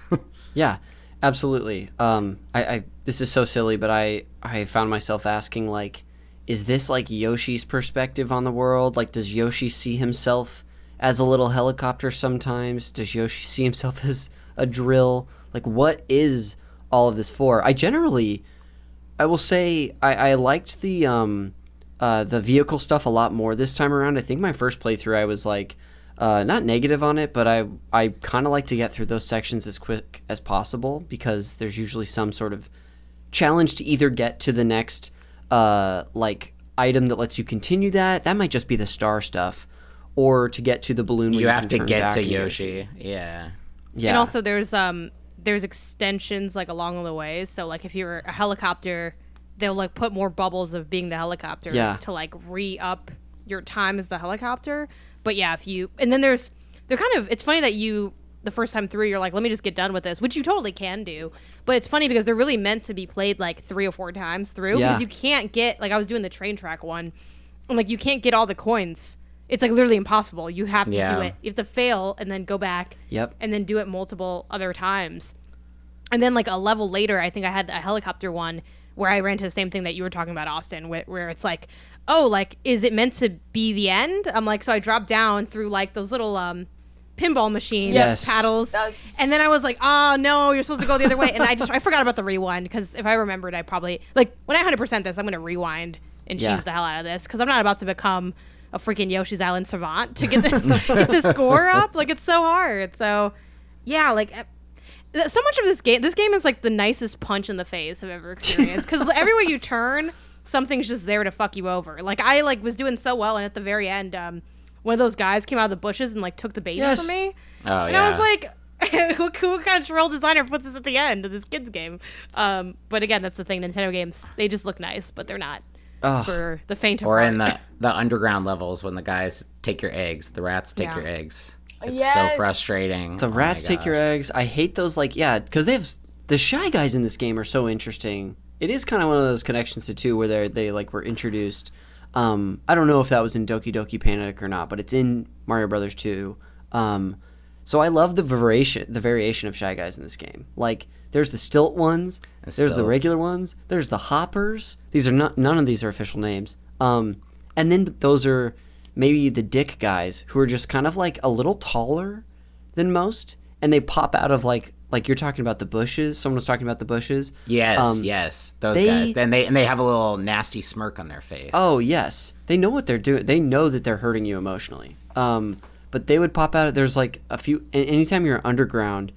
Yeah, absolutely. I this is so silly, but I found myself asking, like, is this like Yoshi's perspective on the world? Like, does Yoshi see himself as a little helicopter sometimes? Does Yoshi see himself as a drill? Like, what is all of this for? I will say I liked the vehicle stuff a lot more this time around. I think my first playthrough I was like not negative on it, but I kind of like to get through those sections as quick as possible because there's usually some sort of challenge to either get to the next like item that lets you continue that might just be the star stuff, or to get to the balloon where you have can to turn get back to and Yoshi. Yeah. And also there's extensions like along the way. So like if you're a helicopter, they'll like put more bubbles of being the helicopter to like re-up your time as the helicopter. But yeah, it's funny that the first time through you're like, let me just get done with this, which you totally can do. But it's funny because they're really meant to be played like 3 or 4 times through because you can't get, like I was doing the train track one, and like you can't get all the coins. It's like literally impossible. You have to do it. You have to fail and then go back and then do it multiple other times. And then like a level later, I think I had a helicopter one where I ran into the same thing that you were talking about, Austin, where it's like, oh, like, is it meant to be the end? I'm like, so I dropped down through like those little pinball machine paddles. And then I was like, oh no, you're supposed to go the other way. And I forgot about the rewind because if I remembered, I probably, like, when I 100% this, I'm going to rewind and cheese the hell out of this because I'm not about to become a freaking Yoshi's Island savant to get this score up. Like, it's so hard. So yeah, like so much of this game is like the nicest punch in the face I've ever experienced because everywhere you turn, something's just there to fuck you over. Like I like was doing so well, and at the very end, one of those guys came out of the bushes and like took the baby from me. Oh, and I was like, who kind of troll designer puts this at the end of this kid's game? But again, that's the thing. Nintendo games, they just look nice, but they're not for the faint of heart. Or in the underground levels when the guys take your eggs, the rats take your eggs. It's so frustrating. The rats take your eggs. I hate those, like, because they have the Shy Guys in this game are so interesting. It is kind of one of those connections to 2 where they like were introduced. I don't know if that was in Doki Doki Panic or not, but it's in Mario Brothers 2. So I love the variation of Shy Guys in this game. Like, there's the stilt ones, there's the regular ones, there's the hoppers. These are none of these are official names. And then those are maybe the dick guys who are just kind of like a little taller than most, and they pop out of like you're talking about the bushes. Someone was talking about the bushes. Yes, those guys. Then they have a little nasty smirk on their face. Oh yes, they know what they're doing. They know that they're hurting you emotionally. But they would pop out. There's like a few. Anytime you're underground,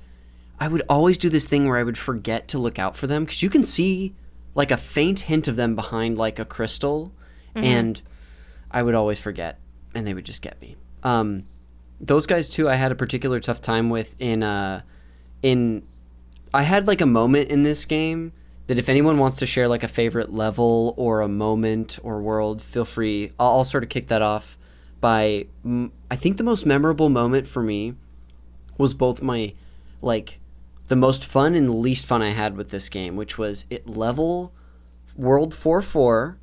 I would always do this thing where I would forget to look out for them because you can see like a faint hint of them behind like a crystal, and I would always forget, and they would just get me. Those guys too, I had a particular tough time with I had like a moment in this game that if anyone wants to share like a favorite level or a moment or world, feel free. I'll sort of kick that off by, I think the most memorable moment for me was both my, like, the most fun and the least fun I had with this game, which was level World 4-4.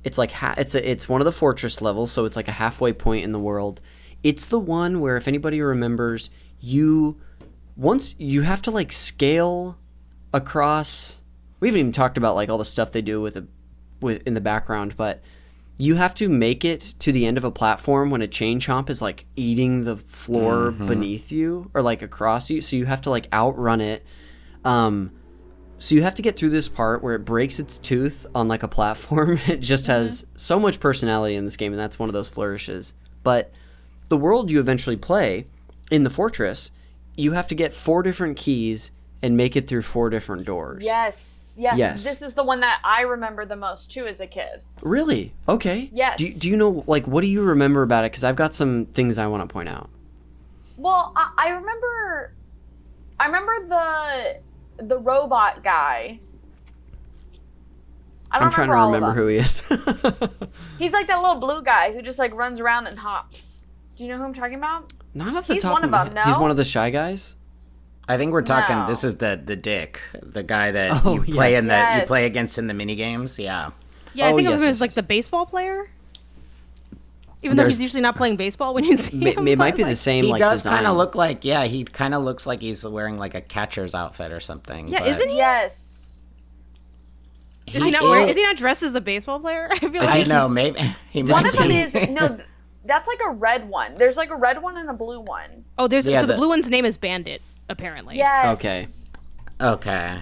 It's like, it's one of the fortress levels, so it's like a halfway point in the world. It's the one where, if anybody remembers, once you have to like scale across. We haven't even talked about like all the stuff they do with in the background, but you have to make it to the end of a platform when a chain chomp is like eating the floor beneath you or like across you. So you have to like outrun it. So you have to get through this part where it breaks its tooth on like a platform. It just has so much personality in this game, and that's one of those flourishes. But the world you eventually play in the fortress, you have to get 4 different keys and make it through 4 different doors. Yes. This is the one that I remember the most too as a kid. Really? Okay. Yes. Do you know, like, what do you remember about it? Because I've got some things I want to point out. Well, I remember the robot guy. I'm trying to remember who he is. He's like that little blue guy who just like runs around and hops. Do you know who I'm talking about? Not off the He's top one of my of them, head. no? He's one of the Shy Guys? I think we're talking. No. This is the dick, the guy that Oh, you play yes. in the you play Yes. against in the mini games. Yeah. Yeah, I Oh, think of yes, him yes, as like yes. the baseball player. Even though There's- he's usually not playing baseball when you see him. It might but, be the like- same He like does design. kind of look like he kind of looks like he's wearing like a catcher's outfit or something. Yeah, but isn't he? Yes. Is he not wearing? Is he not dressed as a baseball player? I feel like I he's know just- maybe he One must of them be. is no. That's like a red one. There's like a red one and a blue one. Oh, there's Yeah, so the the- blue one's name is Bandit, apparently. Yes. Okay. Okay.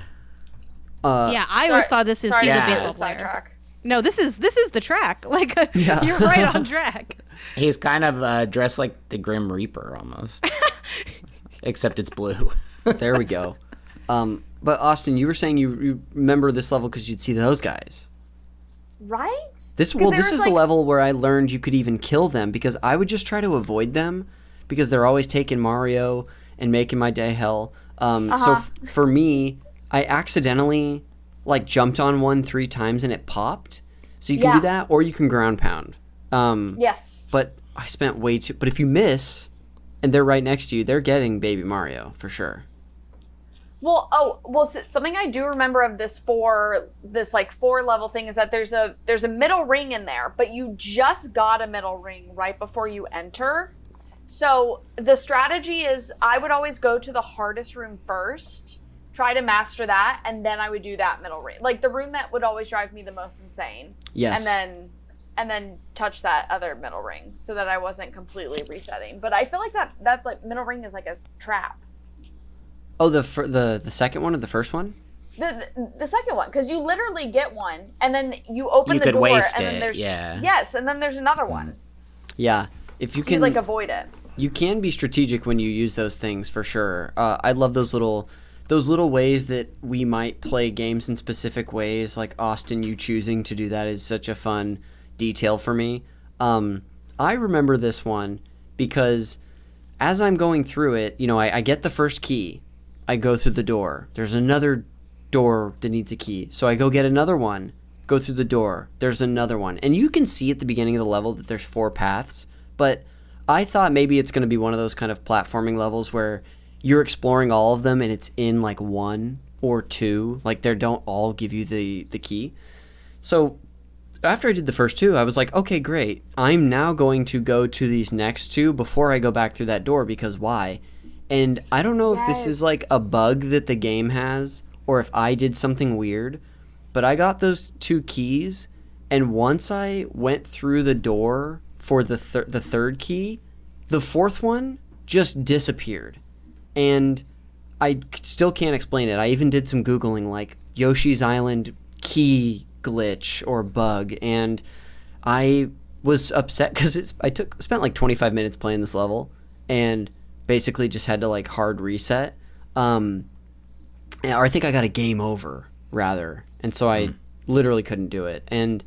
Yeah, I always thought he's Sorry, a Yeah. baseball player. sidetrack. No, this is the track. Like Yeah. you're right on track. He's kind of dressed like the Grim Reaper almost, except it's blue. There we go. But Austin, you were saying you remember this level because you'd see those guys. Right? This 'Cause this there is was, the like- level where I learned you could even kill them because I would just try to avoid them because they're always taking Mario and making my day hell. So for me, I accidentally like jumped on one 3 times and it popped. So you can Yeah. do that or you can ground pound. Yes. But I spent way too. But if you miss and they're right next to you, they're getting Baby Mario for sure. Well, something I do remember of this 4 level thing is that there's a middle ring in there, but you just got a middle ring right before you enter. So the strategy is I would always go to the hardest room first, try to master that, and then I would do that middle ring. Like the room that would always drive me the most insane. Yes. And then touch that other middle ring so that I wasn't completely resetting. But I feel like that like middle ring is like a trap. Oh, the second one or the first one? The second one, because you literally get one, and then you open You the could door, waste and then it, there's yeah. yes, and then there's another one. Yeah. If you So you can like avoid it. You can be strategic when you use those things for sure. I love those little ways that we might play games in specific ways. Like Austin, you choosing to do that is such a fun detail for me. I remember this one because as I'm going through it, I get the first key. I go through the door. There's another door that needs a key. So I go get another one, go through the door. There's another one. And you can see at the beginning of the level that there's 4 paths, but I thought maybe it's going to be one of those kind of platforming levels where you're exploring all of them and it's in like 1 or 2. Like they don't all give you the key. So after I did the first 2, I was like, okay, great. I'm now going to go to these next 2 before I go back through that door because why? And I don't know if this is like a bug that the game has or if I did something weird, but I got those 2 keys, and once I went through the door for the third key, the 4th one just disappeared. And I still can't explain it. I even did some Googling, like Yoshi's Island key glitch or bug, and I was upset because I spent like 25 minutes playing this level, and basically just had to like hard reset. Or I think I got a game over rather, and so I literally couldn't do it. And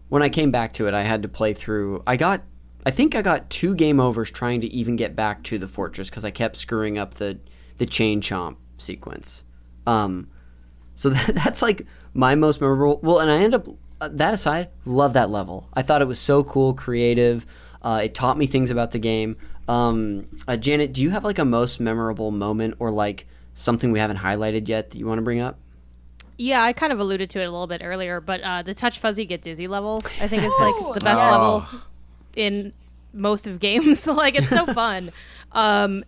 when I came back to it, I had to play through. I think I got 2 game overs trying to even get back to the fortress because I kept screwing up the chain chomp sequence. So that's like my most memorable. Well, and I end up that aside, love that level. I thought it was so cool, creative. It taught me things about the game. Janet, do you have like a most memorable moment or like something we haven't highlighted yet that you want to bring up? Yeah, I kind of alluded to it a little bit earlier, but the touch fuzzy get dizzy level, I think it's like the best level in most of games. Like it's so fun. I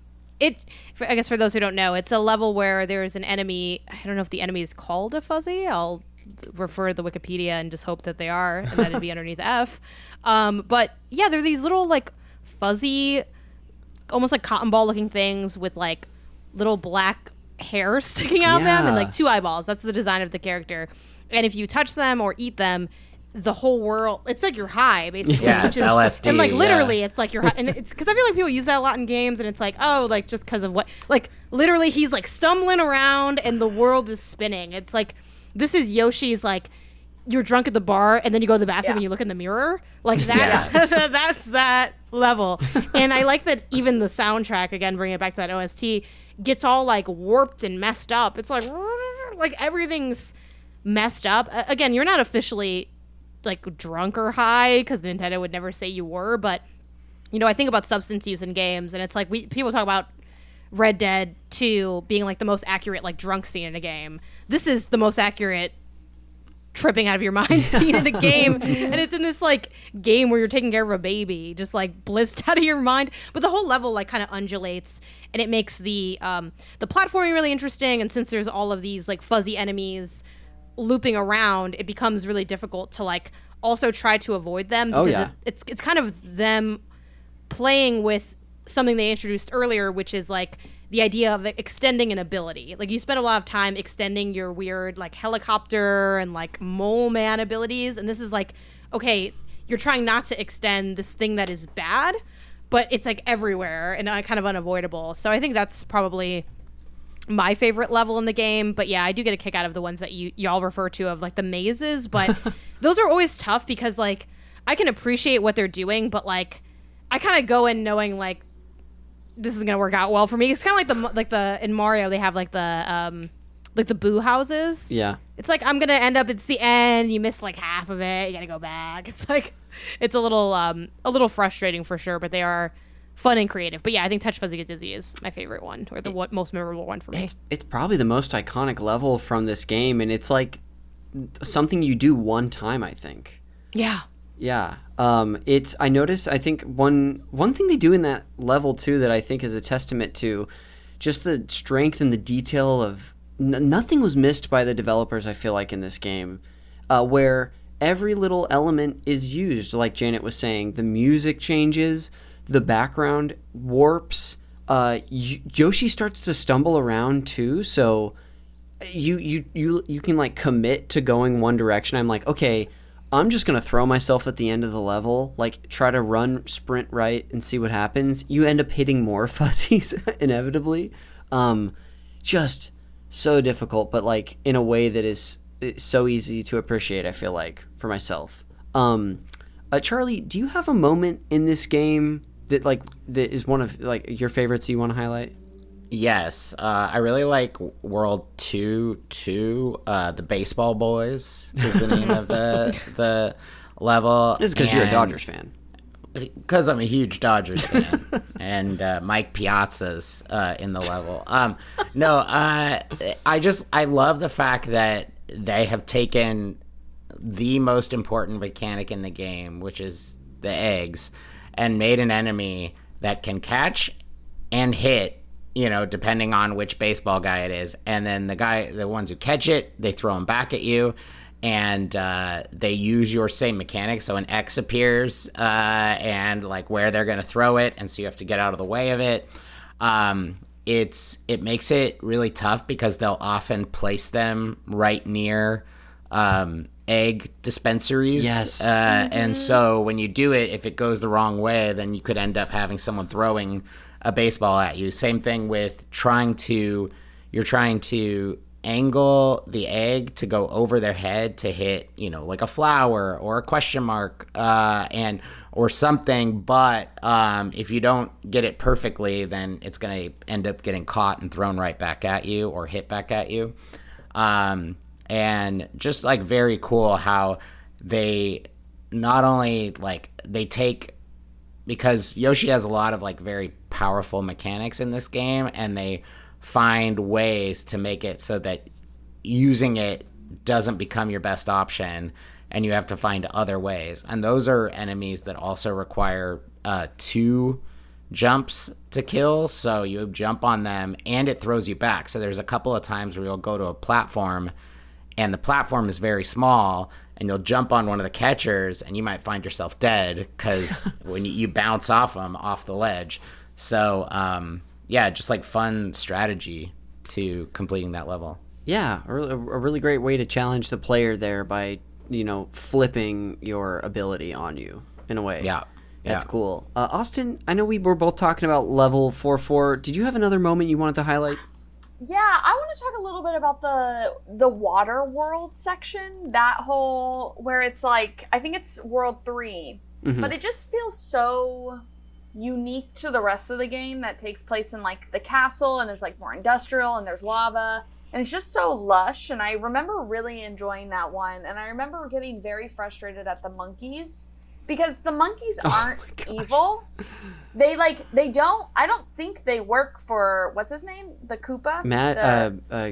guess for those who don't know, it's a level where there's an enemy. I don't know if the enemy is called a fuzzy. I'll refer to the Wikipedia and just hope that they are, and that'd be underneath F. But yeah, they're these little like fuzzy, almost like cotton ball looking things with like little black hair sticking out of them and like 2 eyeballs. That's the design of the character. And if you touch them or eat them, the whole world, it's like you're high basically. Yeah, it's LSD. And like literally it's like you're high. And it's because I feel like people use that a lot in games, and it's like, oh, like just because of what, like literally he's like stumbling around and the world is spinning. It's like, this is Yoshi's like, you're drunk at the bar and then you go to the bathroom and you look in the mirror. Like that, that's that level. And I like that even the soundtrack, again, bringing it back to that OST, gets all like warped and messed up. It's like everything's messed up. Again, you're not officially like drunk or high because Nintendo would never say you were, but I think about substance use in games, and it's like people talk about Red Dead 2 being like the most accurate like drunk scene in a game. This is the most accurate tripping out of your mind scene in a game, and it's in this like game where you're taking care of a baby, just like blissed out of your mind. But the whole level like kind of undulates, and it makes the platforming really interesting. And since there's all of these like fuzzy enemies looping around, it becomes really difficult to like also try to avoid them. It's kind of them playing with something they introduced earlier, which is like the idea of extending an ability. Like you spend a lot of time extending your weird like helicopter and like mole man abilities, and this is like, okay, you're trying not to extend this thing that is bad, but it's like everywhere and kind of unavoidable. So I think that's probably my favorite level in the game. But yeah, I do get a kick out of the ones that y'all refer to of like the mazes, but those are always tough because like I can appreciate what they're doing, but like I kind of go in knowing like this is gonna work out well for me. It's kind of like the in Mario they have like the boo houses. Yeah, it's like I'm gonna end up. It's the end. You miss like half of it. You gotta go back. It's like it's a little frustrating for sure. But they are fun and creative. But yeah, I think Touch Fuzzy Get Dizzy is my favorite one, or the most memorable one for me. It's probably the most iconic level from this game, and it's like something you do one time, I think. Yeah. Yeah. I noticed, I think one thing they do in that level too that I think is a testament to just the strength and the detail of nothing was missed by the developers, I feel like, in this game, where every little element is used. Like Janet was saying, the music changes, the background warps, Yoshi starts to stumble around too, so you can like commit to going one direction. I'm like, okay, I'm just going to throw myself at the end of the level, like try to sprint right and see what happens. You end up hitting more fuzzies inevitably. Just so difficult, but like in a way that is so easy to appreciate, I feel like, for myself. Charlie, do you have a moment in this game that is one of like your favorites you want to highlight? Yes, I really like World 2, the Baseball Boys is the name of the level. This is because you're a Dodgers fan. Because I'm a huge Dodgers fan, and Mike Piazza's in the level. I love the fact that they have taken the most important mechanic in the game, which is the eggs, and made an enemy that can catch and hit, depending on which baseball guy it is. And then the ones who catch it, they throw them back at you, and they use your same mechanics. So an X appears and like where they're going to throw it, and so you have to get out of the way of it. It makes it really tough because they'll often place them right near egg dispensaries. Yes. And so when you do it, if it goes the wrong way, then you could end up having someone throwing a baseball at you. Same thing with you're trying to angle the egg to go over their head to hit, like a flower or a question mark, or something. But if you don't get it perfectly, then it's going to end up getting caught and thrown right back at you or hit back at you. And just like very cool how they not only like they take, because Yoshi has a lot of like very powerful mechanics in this game, and they find ways to make it so that using it doesn't become your best option, and you have to find other ways. And those are enemies that also require 2 jumps to kill, so you jump on them and it throws you back. So there's a couple of times where you'll go to a platform and the platform is very small, and you'll jump on one of the catchers and you might find yourself dead because when you bounce off them off the ledge. So just like fun strategy to completing that level. Yeah, a really great way to challenge the player there by flipping your ability on you in a way. Yeah. That's cool. Austin, I know we were both talking about level 4-4. Did you have another moment you wanted to highlight? Yeah, I want to talk a little bit about the water world section. That whole, where it's like, I think it's World 3, but it just feels so unique to the rest of the game that takes place in like the castle and is like more industrial, and there's lava, and it's just so lush. And I remember really enjoying that one, and I remember getting very frustrated at the monkeys because the monkeys aren't my gosh. evil. I don't think they work for, what's his name? The Koopa?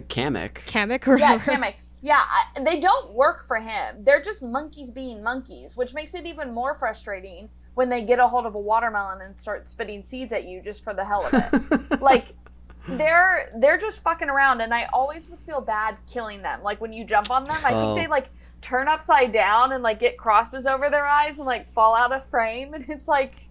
Kamek. Kamek or Yeah, whatever. Kamek. Yeah, they don't work for him. They're just monkeys being monkeys, which makes it even more frustrating when they get a hold of a watermelon and start spitting seeds at you just for the hell of it. Like, they're just fucking around, and I always would feel bad killing them. Like, when you jump on them, I think they, like, turn upside down and, like, get crosses over their eyes and, like, fall out of frame, and it's like,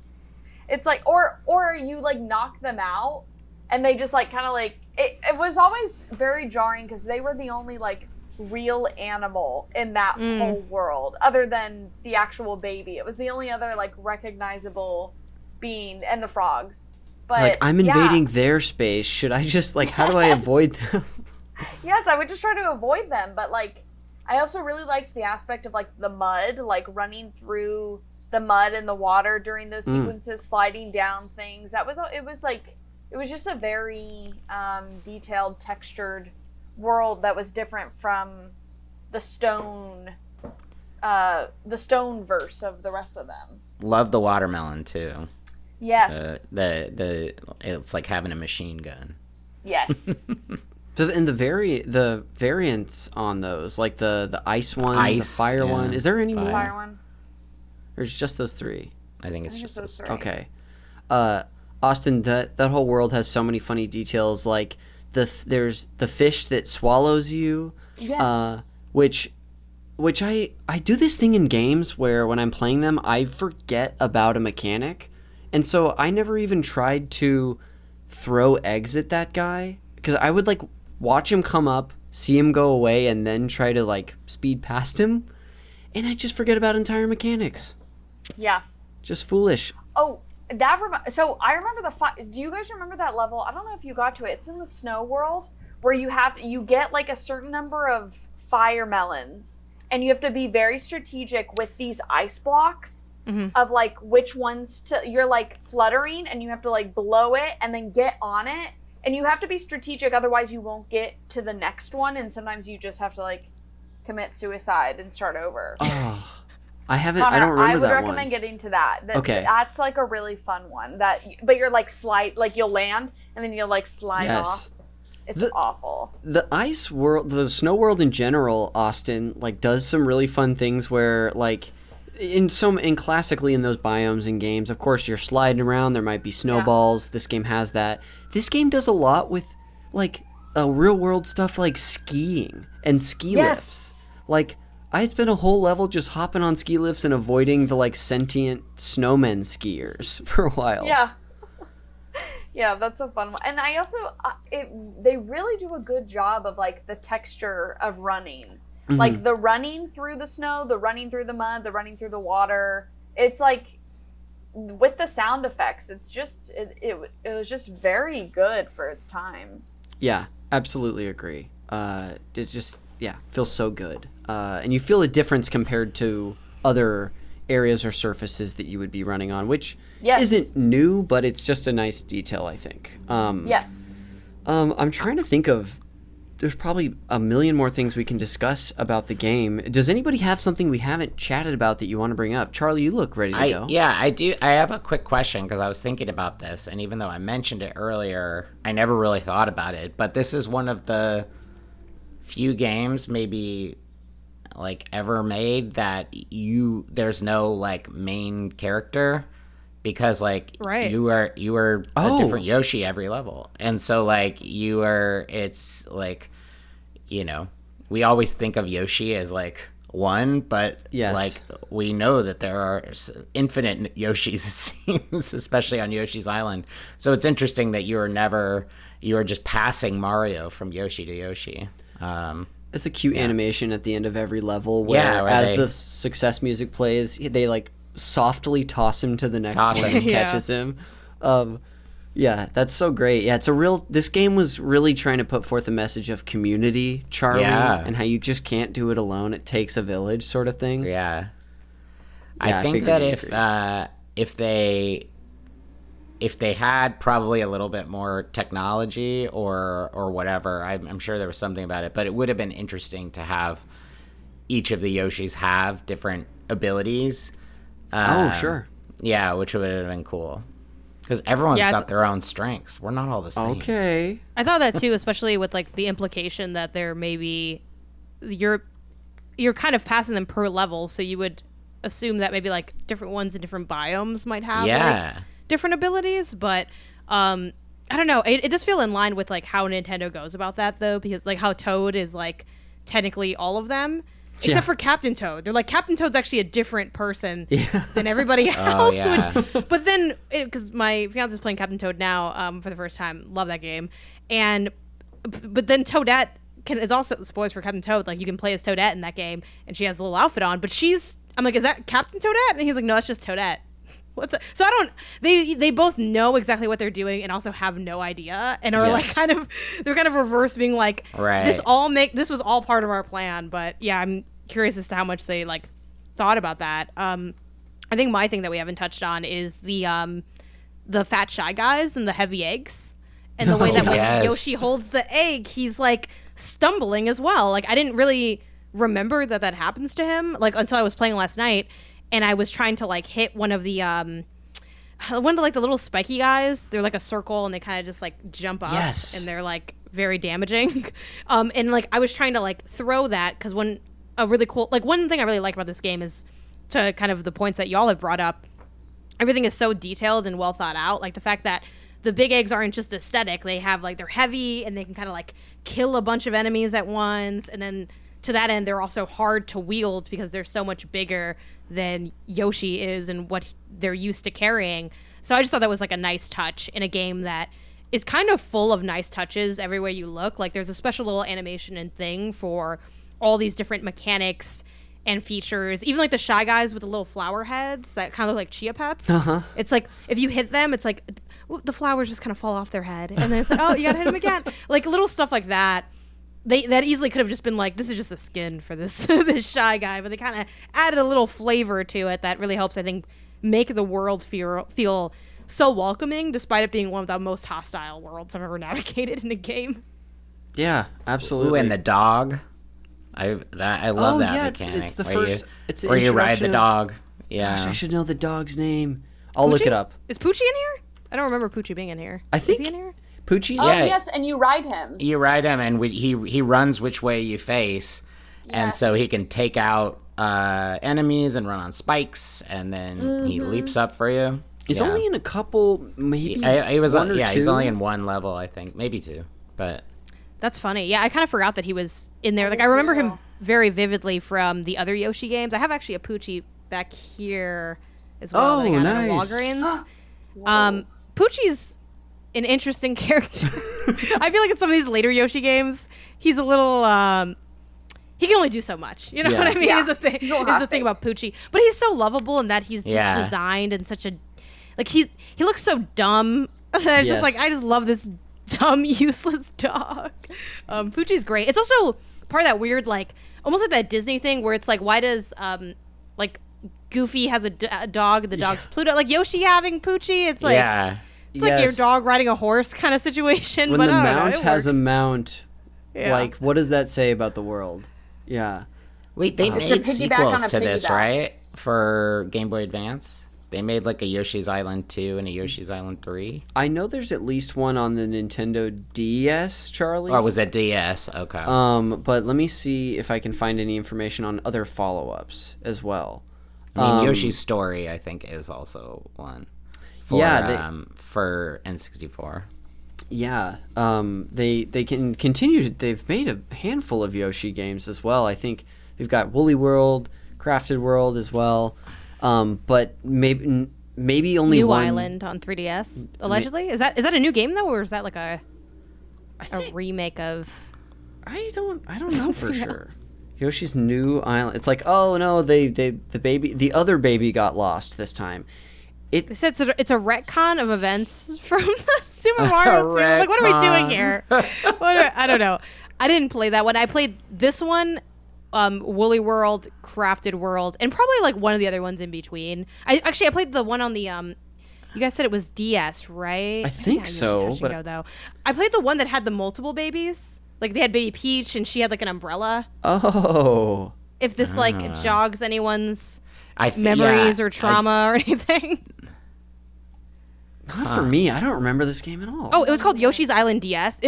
or you, like, knock them out, and they just, like, kind of, like, it was always very jarring, because they were the only, like, real animal in that whole world, other than the actual baby. It was the only other, like, recognizable being, and the frogs. But Like, I'm invading their space. Should I just, like, how do I avoid them? Yes, I would just try to avoid them, but, like, I also really liked the aspect of, like, the mud, like, running through the mud and the water during those sequences, sliding down things. It was just a very detailed, textured world that was different from the stone verse of the rest of them. Love the watermelon too. Yes. It's like having a machine gun. Yes. So, and the variants on those, like the ice one, the fire one, is there any more? Fire one. Or is it just those three? I think it's just those three. Okay. Austin, that whole world has so many funny details. Like there's the fish that swallows you. Yes. Which I do this thing in games where when I'm playing them, I forget about a mechanic. And so I never even tried to throw eggs at that guy, because I would, like, watch him come up, see him go away, and then try to, like, speed past him. And I just forget about entire mechanics. Yeah. Just foolish. Oh, so I remember do you guys remember that level? I don't know if you got to it. It's in the snow world where you get, like, a certain number of fire melons, and you have to be very strategic with these ice blocks of, like, which ones you're, like, fluttering, and you have to, like, blow it and then get on it, and you have to be strategic, otherwise you won't get to the next one, and sometimes you just have to, like, commit suicide and start over. Oh, I don't Connor, remember that I would one. recommend getting to that. Okay. That's, like, a really fun one. But you're, like, you'll land, and then you'll, like, slide off. It's awful. The ice world, the snow world in general, Austin, like, does some really fun things where, like, classically in those biomes and games, of course, you're sliding around, there might be snowballs. This game has that. This game does a lot with, like, real world stuff like skiing and ski lifts. Like, I spent a whole level just hopping on ski lifts and avoiding the, like, sentient snowmen skiers for a while. Yeah. Yeah, that's a fun one. And I also, they really do a good job of, like, the texture of running. Like, the running through the snow, the running through the mud, the running through the water. It's, like, with the sound effects, it's just, it was just very good for its time. Yeah, absolutely agree. It just, feels so good. And you feel a difference compared to other areas or surfaces that you would be running on, which isn't new, but it's just a nice detail, I think. Yes. I'm trying to think of, there's probably a million more things we can discuss about the game. Does anybody have something we haven't chatted about that you want to bring up? Charlie, you look ready to go. Yeah, I do. I have a quick question, because I was thinking about this, and even though I mentioned it earlier, I never really thought about it. But this is one of the few games, maybe, like, ever made that there's no, like, main character, because, like, you are a different Yoshi every level, and so, like, it's like, you know, we always think of Yoshi as, like, one, but like, we know that there are infinite Yoshis, it seems, especially on Yoshi's Island. So it's interesting that you are just passing Mario from Yoshi to Yoshi. It's a cute animation at the end of every level where as the success music plays, they, like, softly toss him to the next one and catches him. Yeah, that's so great. Yeah, this game was really trying to put forth a message of community, Charlie, and how you just can't do it alone. It takes a village, sort of thing. Yeah. I think that if they had probably a little bit more technology or whatever, I'm sure there was something about it, but it would have been interesting to have each of the Yoshis have different abilities. Sure. Yeah, which would have been cool. Because everyone's got their own strengths. We're not all the same. Okay. I thought that too, especially with like the implication that there may be you're kind of passing them per level, so you would assume that maybe like different ones in different biomes might have like different abilities, but I don't know. It does feel in line with like how Nintendo goes about that though, because like how Toad is like technically all of them. Except for Captain Toad. They're like, Captain Toad's actually a different person than everybody else. But then, because my fiance's playing Captain Toad now for the first time. Love that game. But then Toadette is also, spoilers for Captain Toad, like you can play as Toadette in that game, and she has a little outfit on. But I'm like, is that Captain Toadette? And he's like, no, it's just Toadette. What's that? So they both know exactly what they're doing and also have no idea and are like they're kind of reverse being like, this was all part of our plan. But yeah, I'm curious as to how much they like thought about that. I think my thing that we haven't touched on is the fat Shy Guys and the heavy eggs, and the way that when Yoshi holds the egg, he's like stumbling as well. Like I didn't really remember that happens to him like until I was playing last night, and I was trying to like hit one of the like the little spiky guys. They're like a circle and they kind of just like jump up and they're like very damaging. And like I was trying to like throw that because one thing I really like about this game is, to kind of the points that y'all have brought up, everything is so detailed and well thought out. Like the fact that the big eggs aren't just aesthetic. They have like, they're heavy and they can kind of like kill a bunch of enemies at once. And then to that end, they're also hard to wield because they're so much bigger than Yoshi is and what they're used to carrying. So I just thought that was like a nice touch in a game that is kind of full of nice touches everywhere you look. Like there's a special little animation and thing for all these different mechanics and features, even like the Shy Guys with the little flower heads that kind of look like chia pets. It's like if you hit them, it's like the flowers just kind of fall off their head, and then it's like, oh, you gotta hit them again. Like little stuff like that. That easily could have just been like, this is just a skin for this this Shy Guy, but they kind of added a little flavor to it that really helps, I think, make the world feel so welcoming, despite it being one of the most hostile worlds I've ever navigated in a game. Yeah, absolutely. Ooh, and the dog. I love that mechanic. It's the first. It's where you ride the dog. Yeah. Gosh, I should know the dog's name. I'll look it up. Is Poochie in here? I don't remember Poochie being in here. I think is he in here? Poochie's. Oh yes, and you ride him. You ride him, and he runs which way you face, and so he can take out enemies and run on spikes, and then he leaps up for you. He's only in a couple, maybe. He was one or two? He's only in one level, I think, maybe two, but. That's funny. Yeah, I kind of forgot that he was in there. Like, I remember him very vividly from the other Yoshi games. I have actually a Poochie back here as well. Oh, that I got nice. at Walgreens. Poochie's an interesting character. I feel like in some of these later Yoshi games, he's a little... he can only do so much. You know what I mean? Is the thing about Poochie. But he's so lovable in that he's just designed in such a... Like, he looks so dumb. It's just like, I just love this dumb, useless dog. Poochie's great. It's also part of that weird, like, almost like that Disney thing where it's like, why does, like, Goofy has a dog, the dog's Pluto? Like, Yoshi having Poochie, it's like, it's like your dog riding a horse kind of situation. When but the I don't mount know, has a works. mount, like, what does that say about the world? Yeah. Wait, they made sequels to this, right? For Game Boy Advance? They made like a Yoshi's Island 2 and a Yoshi's Island 3. I know there's at least one on the Nintendo DS, Charlie. Or was that DS? Okay. But let me see if I can find any information on other follow-ups as well. I mean, Yoshi's Story, I think, is also one. For N64. Yeah. They can continue. They've made a handful of Yoshi games as well. I think they've got Woolly World, Crafted World as well. But maybe only New one. Island on 3DS, allegedly. Is that a new game though, or is that like a remake of? I don't know for sure. Yoshi's New Island. It's like, oh no, the other baby got lost this time. They said it's a retcon of events from Super Mario 2. Like, what are we doing here? I don't know. I didn't play that one. I played this one. Woolly World, Crafted World, and probably like one of the other ones in between. I played the one on the you guys said it was DS, right? I think so. But though, I played the one that had the multiple babies. Like they had Baby Peach and she had like an umbrella. Oh. if this like jogs anyone's I memories or trauma or anything. Not for me. I don't remember this game at all. Oh, it was called Yoshi's Island DS.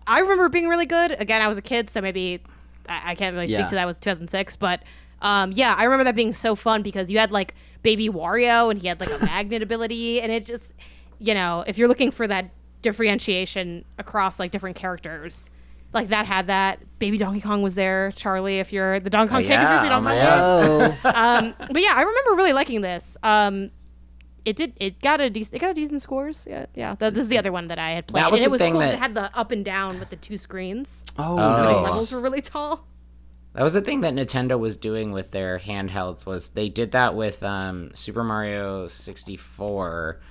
I remember it being really good. Again, I was a kid, so maybe I can't really speak to that. It was 2006, but yeah, I remember that being so fun because you had like Baby Wario and he had like a magnet ability, and it just, you know, if you're looking for that differentiation across like different characters, like that had that. Baby Donkey Kong was there. Charlie, if you're the Donkey Kong kid, the Donkey Kong. But yeah, I remember really liking this. It got a decent scores. Yeah. This is the other one that I had played. That was and it the thing cool. that It had the up and down with the two screens. Oh, The nice. levels were really tall. That was the thing that Nintendo was doing with their handhelds. Was they did that with Super Mario 64.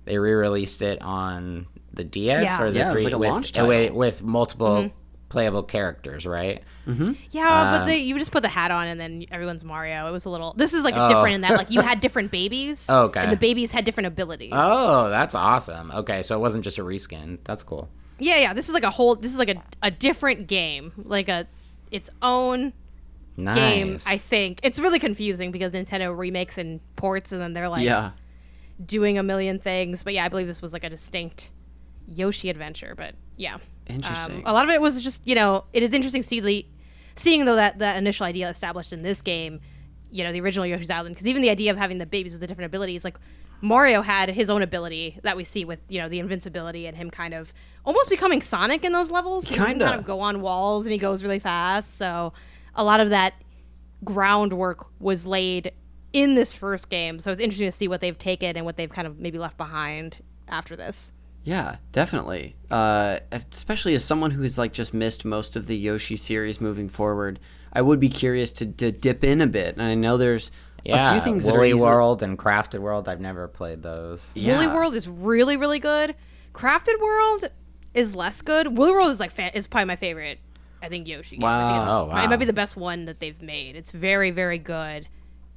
They re-released it on the DS or the 3 it was like a launch title. with multiple playable characters, right? Yeah, but you just put the hat on and then everyone's Mario. It was a little. This is like different in that like you had different babies. Okay. And the babies had different abilities. Oh, that's awesome. Okay, so it wasn't just a reskin. That's cool. Yeah. This is like a different game, like its own game. I think it's really confusing because Nintendo remakes and ports, and then they're like doing a million things. But yeah, I believe this was like a distinct Yoshi adventure. But yeah, interesting. A lot of it was just, you know, it is interesting seeing though that initial idea established in this game, you know, the original Yoshi's Island, because even the idea of having the babies with the different abilities, like Mario had his own ability that we see with, you know, the invincibility and him kind of almost becoming Sonic in those levels. He can kind of go on walls and he goes really fast. So a lot of that groundwork was laid in this first game. So it's interesting to see what they've taken and what they've kind of maybe left behind after this. Yeah, definitely. Especially as someone who has like just missed most of the Yoshi series moving forward, I would be curious to dip in a bit. And I know there's a few things Woolly that are World and Crafted World. I've never played those. Yeah. Woolly World is really, really good. Crafted World is less good. Woolly World is is probably my favorite, I think, Yoshi game. Wow. It might be the best one that they've made. It's very, very good.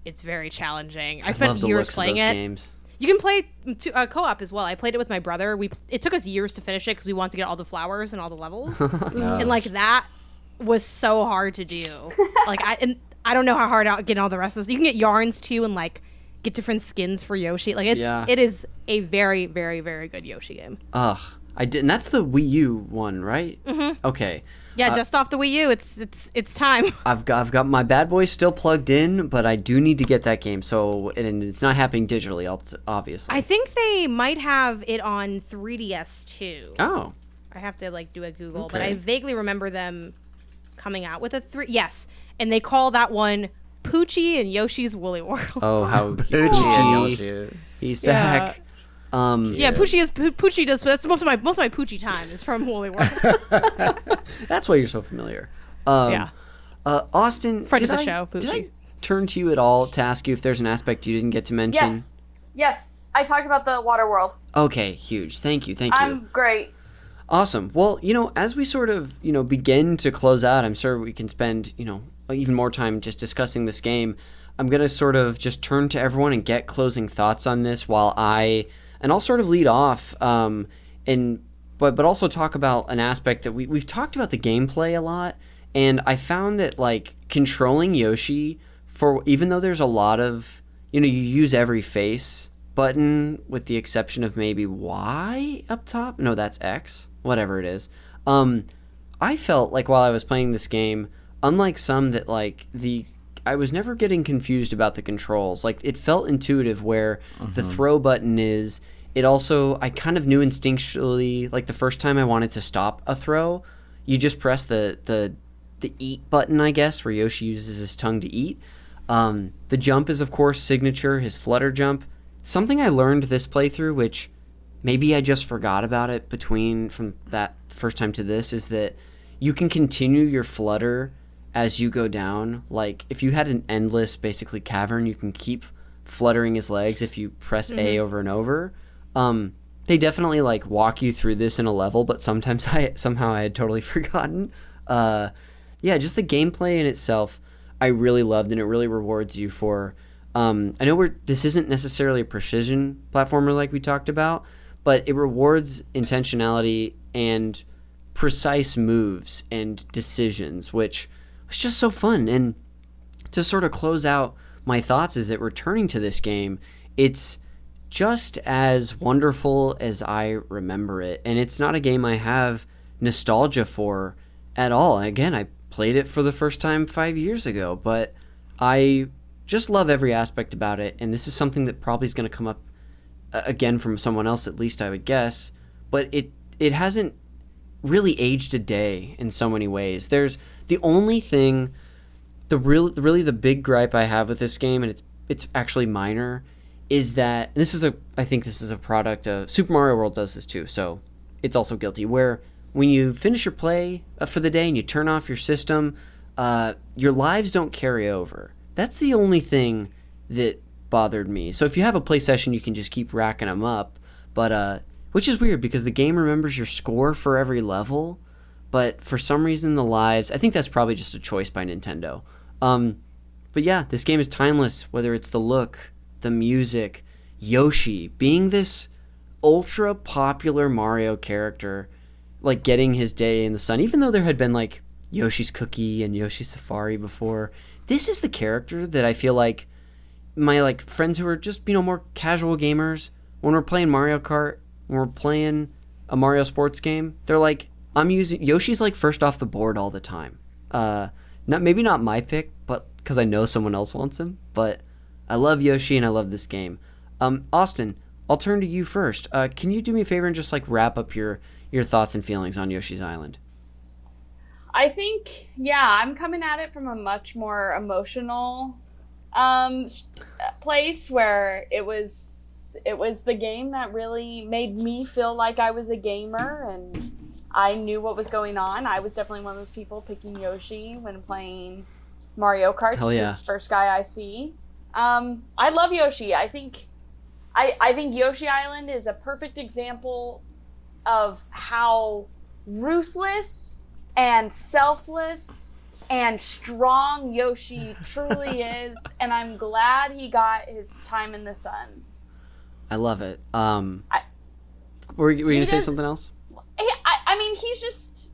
It's very challenging. I spent love the years looks playing of those it. games. You can play co-op as well. I played it with my brother. It took us years to finish it because we wanted to get all the flowers and all the levels. And like that was so hard to do. Like I don't know how hard getting all the rest of this. You can get yarns too and like get different skins for Yoshi. Like it is a very, very, very good Yoshi game. Ugh, I did, and that's the Wii U one, right? Mm-hmm. Okay. Yeah, just off the Wii U. It's time. I've got my bad boy still plugged in, but I do need to get that game. So, and it's not happening digitally, obviously. I think they might have it on 3DS too. Oh. I have to like do a Google, Okay. but I vaguely remember them coming out with a 3. Yes, and they call that one Poochie and Yoshi's Woolly World. Oh, how Poochie and Yoshi. He's back. Yeah, Poochie does. That's most of my Poochie time is from Woolly World. That's why you're so familiar. Austin, Friend of the show, did I Poochie. turn to you at all to ask you if there's an aspect you didn't get to mention? Yes. I talked about the water world. Okay, huge. Thank you. I'm great. Awesome. Well, as we sort of, begin to close out, I'm sure we can spend, even more time just discussing this game. I'm going to sort of just turn to everyone and get closing thoughts on this and I'll sort of lead off but also talk about an aspect that we've talked about the gameplay a lot, and I found that like controlling Yoshi, even though there's a lot of, you use every face button with the exception of maybe Y up top. No, that's X. Whatever it is. I felt like while I was playing this game, unlike some that like I was never getting confused about the controls. Like it felt intuitive where the throw button is. It also, I kind of knew instinctually, like the first time I wanted to stop a throw, you just press the eat button, I guess, where Yoshi uses his tongue to eat. The jump is, of course, signature, his flutter jump. Something I learned this playthrough, which maybe I just forgot about it from that first time to this, is that you can continue your flutter as you go down. Like, if you had an endless, basically, cavern, you can keep fluttering his legs if you press A over and over. They definitely, like, walk you through this in a level, but sometimes I had totally forgotten. Yeah, just the gameplay in itself, I really loved, and it really rewards you for... I know this isn't necessarily a precision platformer like we talked about, but it rewards intentionality and precise moves and decisions, which was just so fun. And to sort of close out my thoughts is that returning to this game, it's just as wonderful as I remember it. And it's not a game I have nostalgia for at all. Again, I played it for the first time 5 years ago, but I just love every aspect about it. And this is something that probably is going to come up again from someone else, at least I would guess. But it hasn't really aged a day in so many ways. There's the only thing, really the big gripe I have with this game, and it's actually minor, is that I think this is a product of Super Mario World does this too, so it's also guilty, where when you finish your play for the day and you turn off your system, your lives don't carry over. That's the only thing that bothered me. So if you have a play session, you can just keep racking them up, but which is weird because the game remembers your score for every level, but for some reason the lives, I think that's probably just a choice by Nintendo. But yeah, this game is timeless, whether it's the look, the music, Yoshi being this ultra popular Mario character, like getting his day in the sun, even though there had been like Yoshi's Cookie and Yoshi's Safari before. This is the character that I feel like my like friends who are just, more casual gamers, when we're playing Mario Kart, when we're playing a Mario sports game, they're like, I'm using Yoshi's like first off the board all the time. Maybe not my pick, but because I know someone else wants him, but I love Yoshi and I love this game. Austin, I'll turn to you first. Can you do me a favor and just like wrap up your thoughts and feelings on Yoshi's Island? I think, I'm coming at it from a much more emotional place where it was the game that really made me feel like I was a gamer and I knew what was going on. I was definitely one of those people picking Yoshi when playing Mario Kart. Hell yeah. He's the first guy I see. I love Yoshi. I think Yoshi Island is a perfect example of how ruthless and selfless and strong Yoshi truly is, and I'm glad he got his time in the sun. I love it. Were you going to say something else? I mean, he's just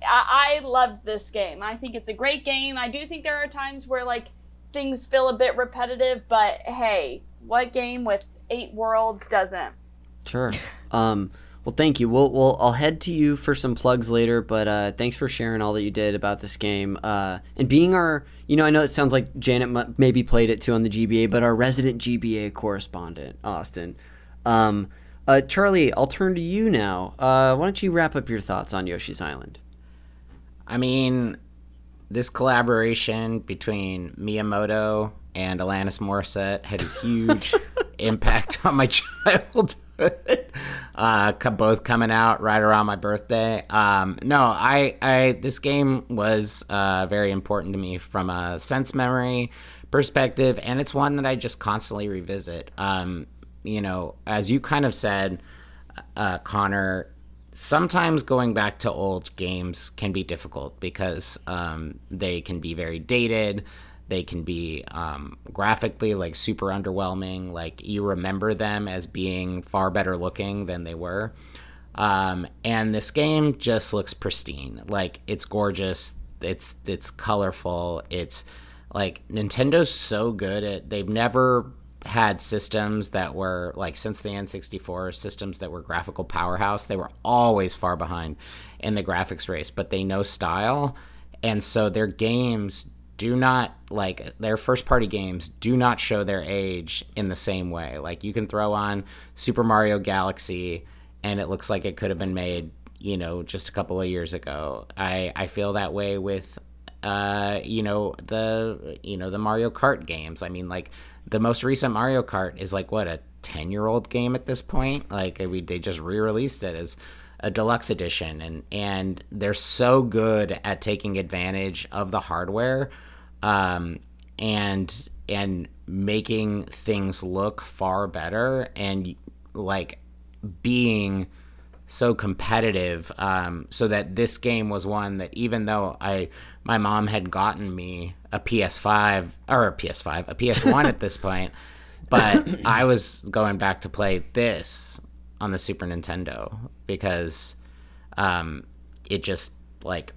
I loved this game. I think it's a great game. I do think there are times where like things feel a bit repetitive, but hey, what game with 8 worlds doesn't? Sure. Well, thank you. I'll head to you for some plugs later, but thanks for sharing all that you did about this game. And being our, I know it sounds like Janet maybe played it too on the GBA, but our resident GBA correspondent, Austin. Charlie, I'll turn to you now. Why don't you wrap up your thoughts on Yoshi's Island? I mean, this collaboration between Miyamoto and Alanis Morissette had a huge impact on my childhood. Both coming out right around my birthday. This game was very important to me from a sense memory perspective, and it's one that I just constantly revisit. As you kind of said, Connor, sometimes going back to old games can be difficult because they can be very dated. They can be graphically like super underwhelming. Like you remember them as being far better looking than they were. And this game just looks pristine. Like it's gorgeous. It's colorful. It's like Nintendo's so good at, they've never had systems that were like, since the N64, systems that were graphical powerhouse. They were always far behind in the graphics race, but they know style. And so their games do not, like their first party games do not show their age in the same way. Like you can throw on Super Mario Galaxy and it looks like it could have been made, just a couple of years ago. I feel that way with the Mario Kart games. I mean, like the most recent Mario Kart is like what, a 10-year-old game at this point? Like they just re-released it as a deluxe edition, and they're so good at taking advantage of the hardware and making things look far better and like being so competitive, so that this game was one that, even though my mom had gotten me a PS1 at this point, but I was going back to play this on the Super Nintendo because it just like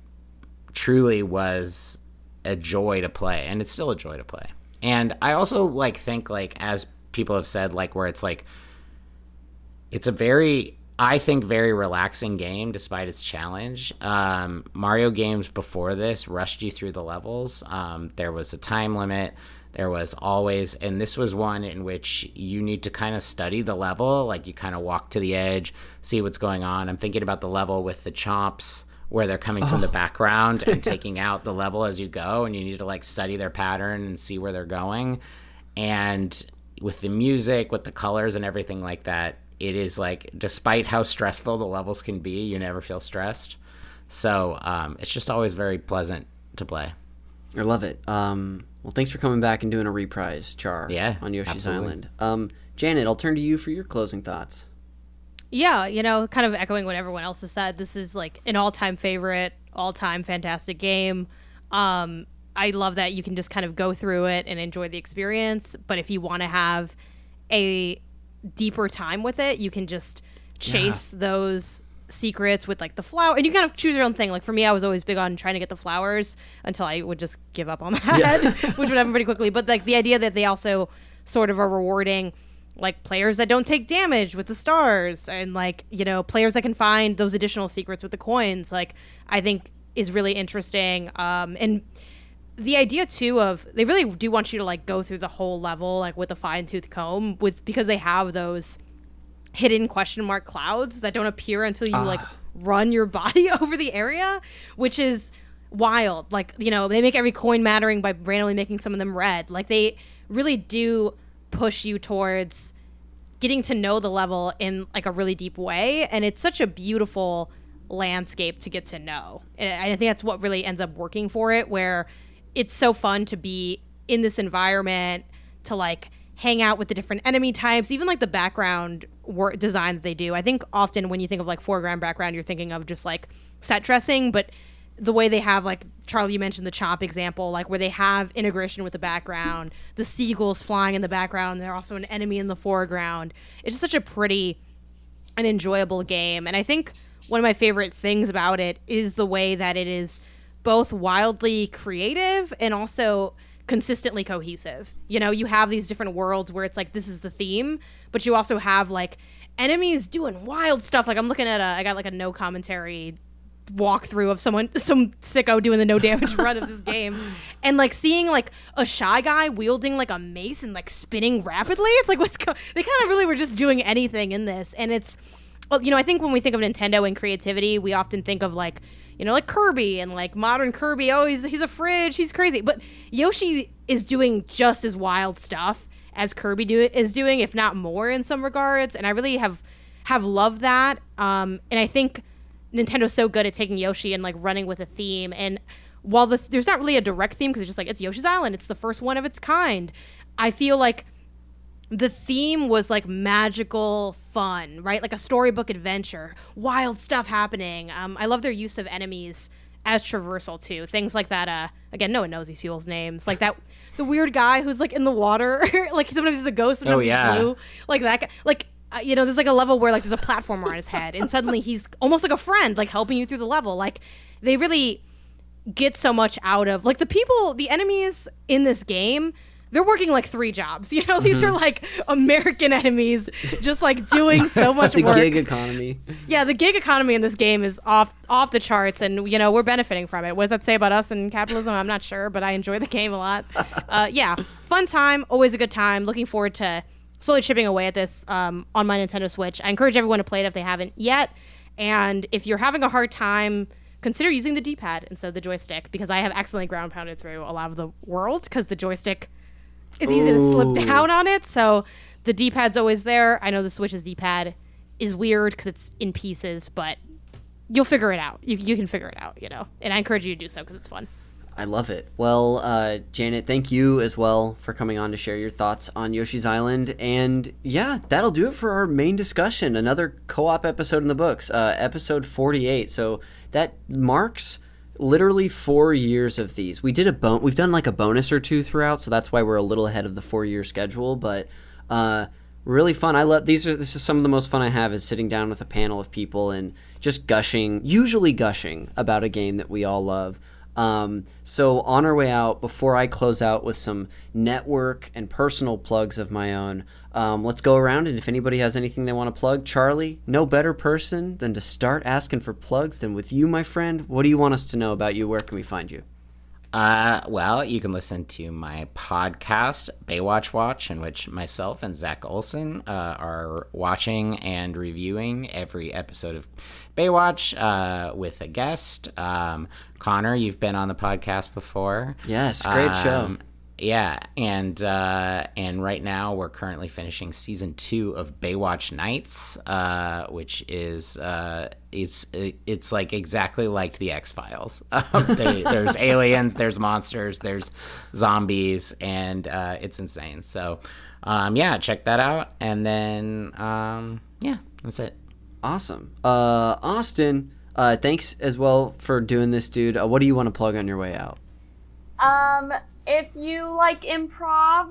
truly was a joy to play, and it's still a joy to play. And I also like think like, as people have said, like where it's like, it's a very, I think, very relaxing game despite its challenge. Mario games before this rushed you through the levels. There was a time limit. There was always, and this was one in which you need to kind of study the level. Like you kind of walk to the edge, see what's going on. I'm thinking about the level with the chomps where they're coming from the background and taking out the level as you go, and you need to like study their pattern and see where they're going. And with the music, with the colors and everything like that, it is like, despite how stressful the levels can be, you never feel stressed. So it's just always very pleasant to play. I love it. Well, thanks for coming back and doing a reprise, Char, on Yoshi's absolutely. Island. Janet, I'll turn to you for your closing thoughts. Yeah, kind of echoing what everyone else has said. This is like an all-time favorite, all-time fantastic game. I love that you can just kind of go through it and enjoy the experience. But if you want to have a deeper time with it, you can just chase those secrets with like the flower, and you kind of choose your own thing. Like for me, I was always big on trying to get the flowers until I would just give up on that, which would happen pretty quickly. But like the idea that they also sort of are rewarding like players that don't take damage with the stars, and like, players that can find those additional secrets with the coins, like I think is really interesting. And the idea too of, they really do want you to like go through the whole level like with a fine-tooth comb, because they have those hidden question mark clouds that don't appear until you like run your body over the area, which is wild. Like, they make every coin mattering by randomly making some of them red. Like they really do push you towards getting to know the level in like a really deep way, and it's such a beautiful landscape to get to know. And I think that's what really ends up working for it, where it's so fun to be in this environment, to like hang out with the different enemy types, even like the background work design that they do. I think often when you think of like foreground background, you're thinking of just like set dressing, but the way they have, like Charlie, you mentioned the chomp example, like where they have integration with the background, the seagulls flying in the background, they're also an enemy in the foreground. It's just such a pretty and enjoyable game. And I think one of my favorite things about it is the way that it is both wildly creative and also consistently cohesive. You have these different worlds where it's like, this is the theme, but you also have like enemies doing wild stuff. Like I'm looking at I got like a no commentary walkthrough of some sicko doing the no damage run of this game, and like seeing like a shy guy wielding like a mace and like spinning rapidly. It's like, they kind of really were just doing anything in this. And it's, I think when we think of Nintendo and creativity, we often think of like, like Kirby and like modern Kirby. Oh, he's a fridge. He's crazy. But Yoshi is doing just as wild stuff as Kirby is doing, if not more in some regards. And I really have loved that. And I think Nintendo's so good at taking Yoshi and like running with a theme. And while there's not really a direct theme, because it's just like, it's Yoshi's Island, it's the first one of its kind, I feel like the theme was like magical fun, right? Like a storybook adventure, wild stuff happening. I love their use of enemies as traversal too. Things like that. Again, no one knows these people's names. Like that, the weird guy who's like in the water, like sometimes he's a ghost, sometimes he's blue. Like that guy. Like, there's like a level where like there's a platformer on his head, and suddenly he's almost like a friend, like helping you through the level. Like they really get so much out of like the enemies in this game. They're working like 3 jobs. These are like American enemies just like doing so much the work. The gig economy. Yeah, the gig economy in this game is off the charts, and we're benefiting from it. What does that say about us and capitalism? I'm not sure, but I enjoy the game a lot. Yeah, fun time, always a good time. Looking forward to slowly chipping away at this on my Nintendo Switch. I encourage everyone to play it if they haven't yet. And if you're having a hard time, consider using the D-pad instead of the joystick, because I have accidentally ground pounded through a lot of the world because the joystick is easy to slip down on it. So the D-pad's always there. I know the Switch's D-pad is weird because it's in pieces, but you'll figure it out. You can figure it out, and I encourage you to do so because it's fun. I love it. Well, Janet, thank you as well for coming on to share your thoughts on Yoshi's Island. And yeah, that'll do it for our main discussion. Another co-op episode in the books, episode 48. So that marks literally 4 years of these. We've done like a bonus or two throughout, so that's why we're a little ahead of the 4-year schedule. But really fun. This is some of the most fun I have, is sitting down with a panel of people and just usually gushing about a game that we all love. So on our way out, before I close out with some network and personal plugs of my own, let's go around, and if anybody has anything they want to plug, Charlie, no better person than to start asking for plugs than with you, my friend. What do you want us to know about you? Where can we find you? Well, you can listen to my podcast, Baywatch Watch, in which myself and Zach Olson are watching and reviewing every episode of Baywatch with a guest. Connor, you've been on the podcast before. Yes, great show. Yeah, and right now we're currently finishing season 2 of Baywatch Nights, which is it's like exactly like the X-Files. There's aliens, there's monsters, there's zombies, and it's insane. So, yeah, check that out, and then yeah, that's it. Awesome, Austin. Thanks as well for doing this, dude. What do you want to plug on your way out? If you like improv,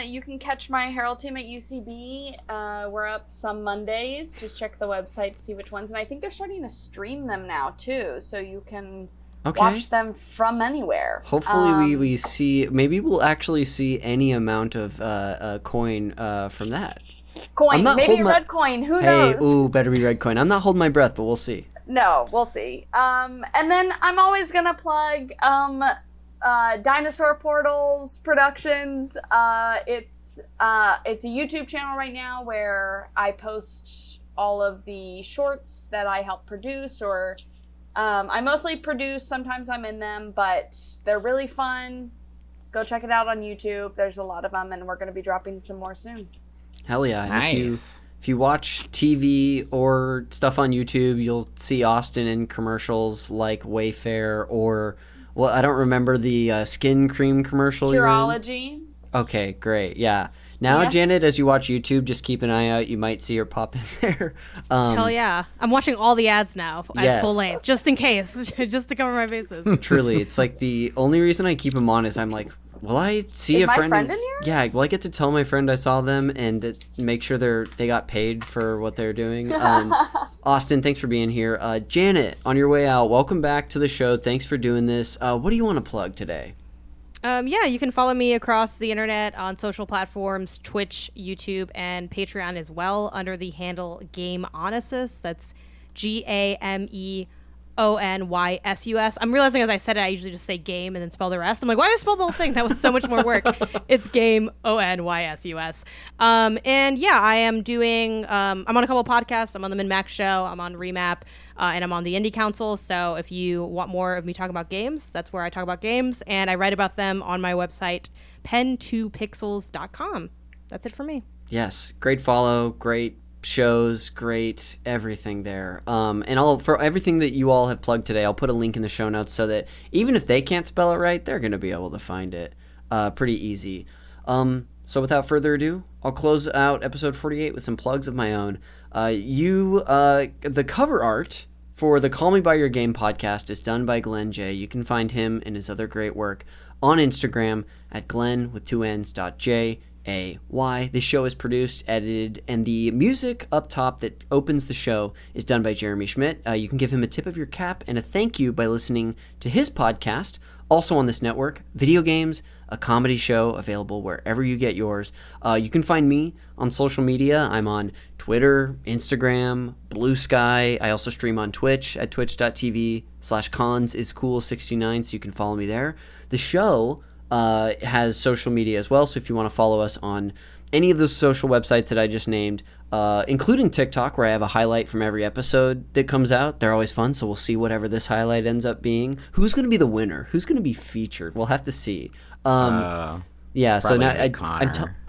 you can catch my Herald team at UCB. We're up some Mondays. Just check the website to see which ones. And I think they're starting to stream them now, too. So you can watch them from anywhere. Hopefully we see, maybe we'll actually see any amount of coin from that. Coin, maybe a red coin. Who knows? Hey, ooh, better be red coin. I'm not holding my breath, but we'll see. No, we'll see. And then I'm always going to plug... Dinosaur Portals Productions. It's a YouTube channel right now where I post all of the shorts that I help produce, or I mostly produce. Sometimes I'm in them, but they're really fun. Go check it out on YouTube. There's a lot of them, and we're going to be dropping some more soon. Hell yeah. Nice. If you watch TV or stuff on YouTube, you'll see Austin in commercials like Wayfair or... Well, I don't remember the skin cream commercial. Curology. Okay, great. Yeah. Now, Yes. Janet, as you watch YouTube, just keep an eye out. You might see her pop in there. Hell yeah. I'm watching all the ads now at Yes. full length, just in case, just to cover my bases. Truly, it's like the only reason I keep them on is I'm like, will I see Is a my friend? friend in here? Yeah, will I get to tell my friend I saw them and make sure they got paid for what they're doing? Austin, thanks for being here. Janet, on your way out, welcome back to the show. Thanks for doing this. What do you want to plug today? Yeah, you can follow me across the internet on social platforms, Twitch, YouTube, and Patreon as well under the handle Game Onesus. That's GameOnysus. I'm realizing as I said it, I usually just say game and then spell the rest. I'm like, why did I spell the whole thing? That was so much more work. It's Game Onysus. And yeah, I am doing, I'm on a couple of podcasts. I'm on the Min-Max Show. I'm on Remap. And I'm on the Indie Council. So if you want more of me talking about games, that's where I talk about games. And I write about them on my website, pen2pixels.com. That's it for me. Yes, great follow, great shows, great everything there. And for everything that you all have plugged today, I'll put a link in the show notes so that even if they can't spell it right, they're going to be able to find it pretty easy. So without further ado, I'll close out episode 48 with some plugs of my own. The cover art for the Call Me By Your Game podcast is done by Glenn J. You can find him and his other great work on Instagram at glenn.j. This show is produced, edited, and the music up top that opens the show is done by Jeremy Schmidt. You can give him a tip of your cap and a thank you by listening to his podcast, also on this network, Video Games, a comedy show available wherever you get yours. You can find me on social media. I'm on Twitter, Instagram, Blue Sky. I also stream on Twitch at twitch.tv/consiscool69, so you can follow me there. The show has social media as well, so if you want to follow us on any of the social websites that I just named, including TikTok, where I have a highlight from every episode that comes out. They're always fun, so we'll see whatever this highlight ends up being. Who's going to be the winner? Who's going to be featured? We'll have to see. Yeah, so now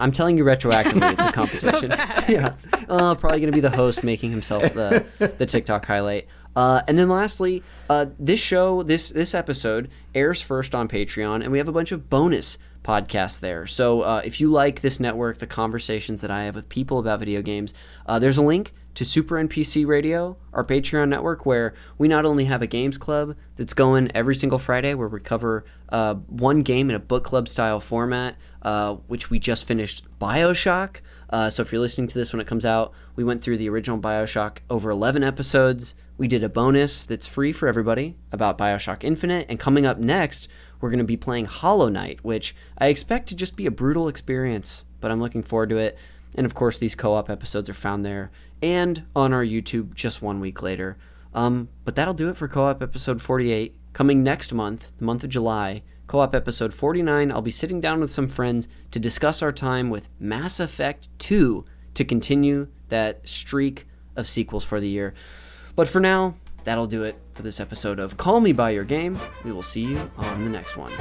I'm telling you retroactively it's a competition. Yeah, probably going to be the host making himself the TikTok highlight. And then lastly, this show, this episode airs first on Patreon, and we have a bunch of bonus podcasts there. So if you like this network, the conversations that I have with people about video games, there's a link to Super NPC Radio, our Patreon network, where we not only have a games club that's going every single Friday, where we cover one game in a book club style format, which we just finished BioShock. So if you're listening to this when it comes out, we went through the original BioShock over 11 episodes We did a bonus that's free for everybody about Bioshock Infinite, and coming up next, we're going to be playing Hollow Knight, which I expect to just be a brutal experience, but I'm looking forward to it. And of course, these co-op episodes are found there and on our YouTube just 1 week later. But that'll do it for co-op episode 48. Coming next month, the month of July, co-op episode 49, I'll be sitting down with some friends to discuss our time with Mass Effect 2 to continue that streak of sequels for the year. But for now, that'll do it for this episode of Call Me By Your Game. We will see you on the next one.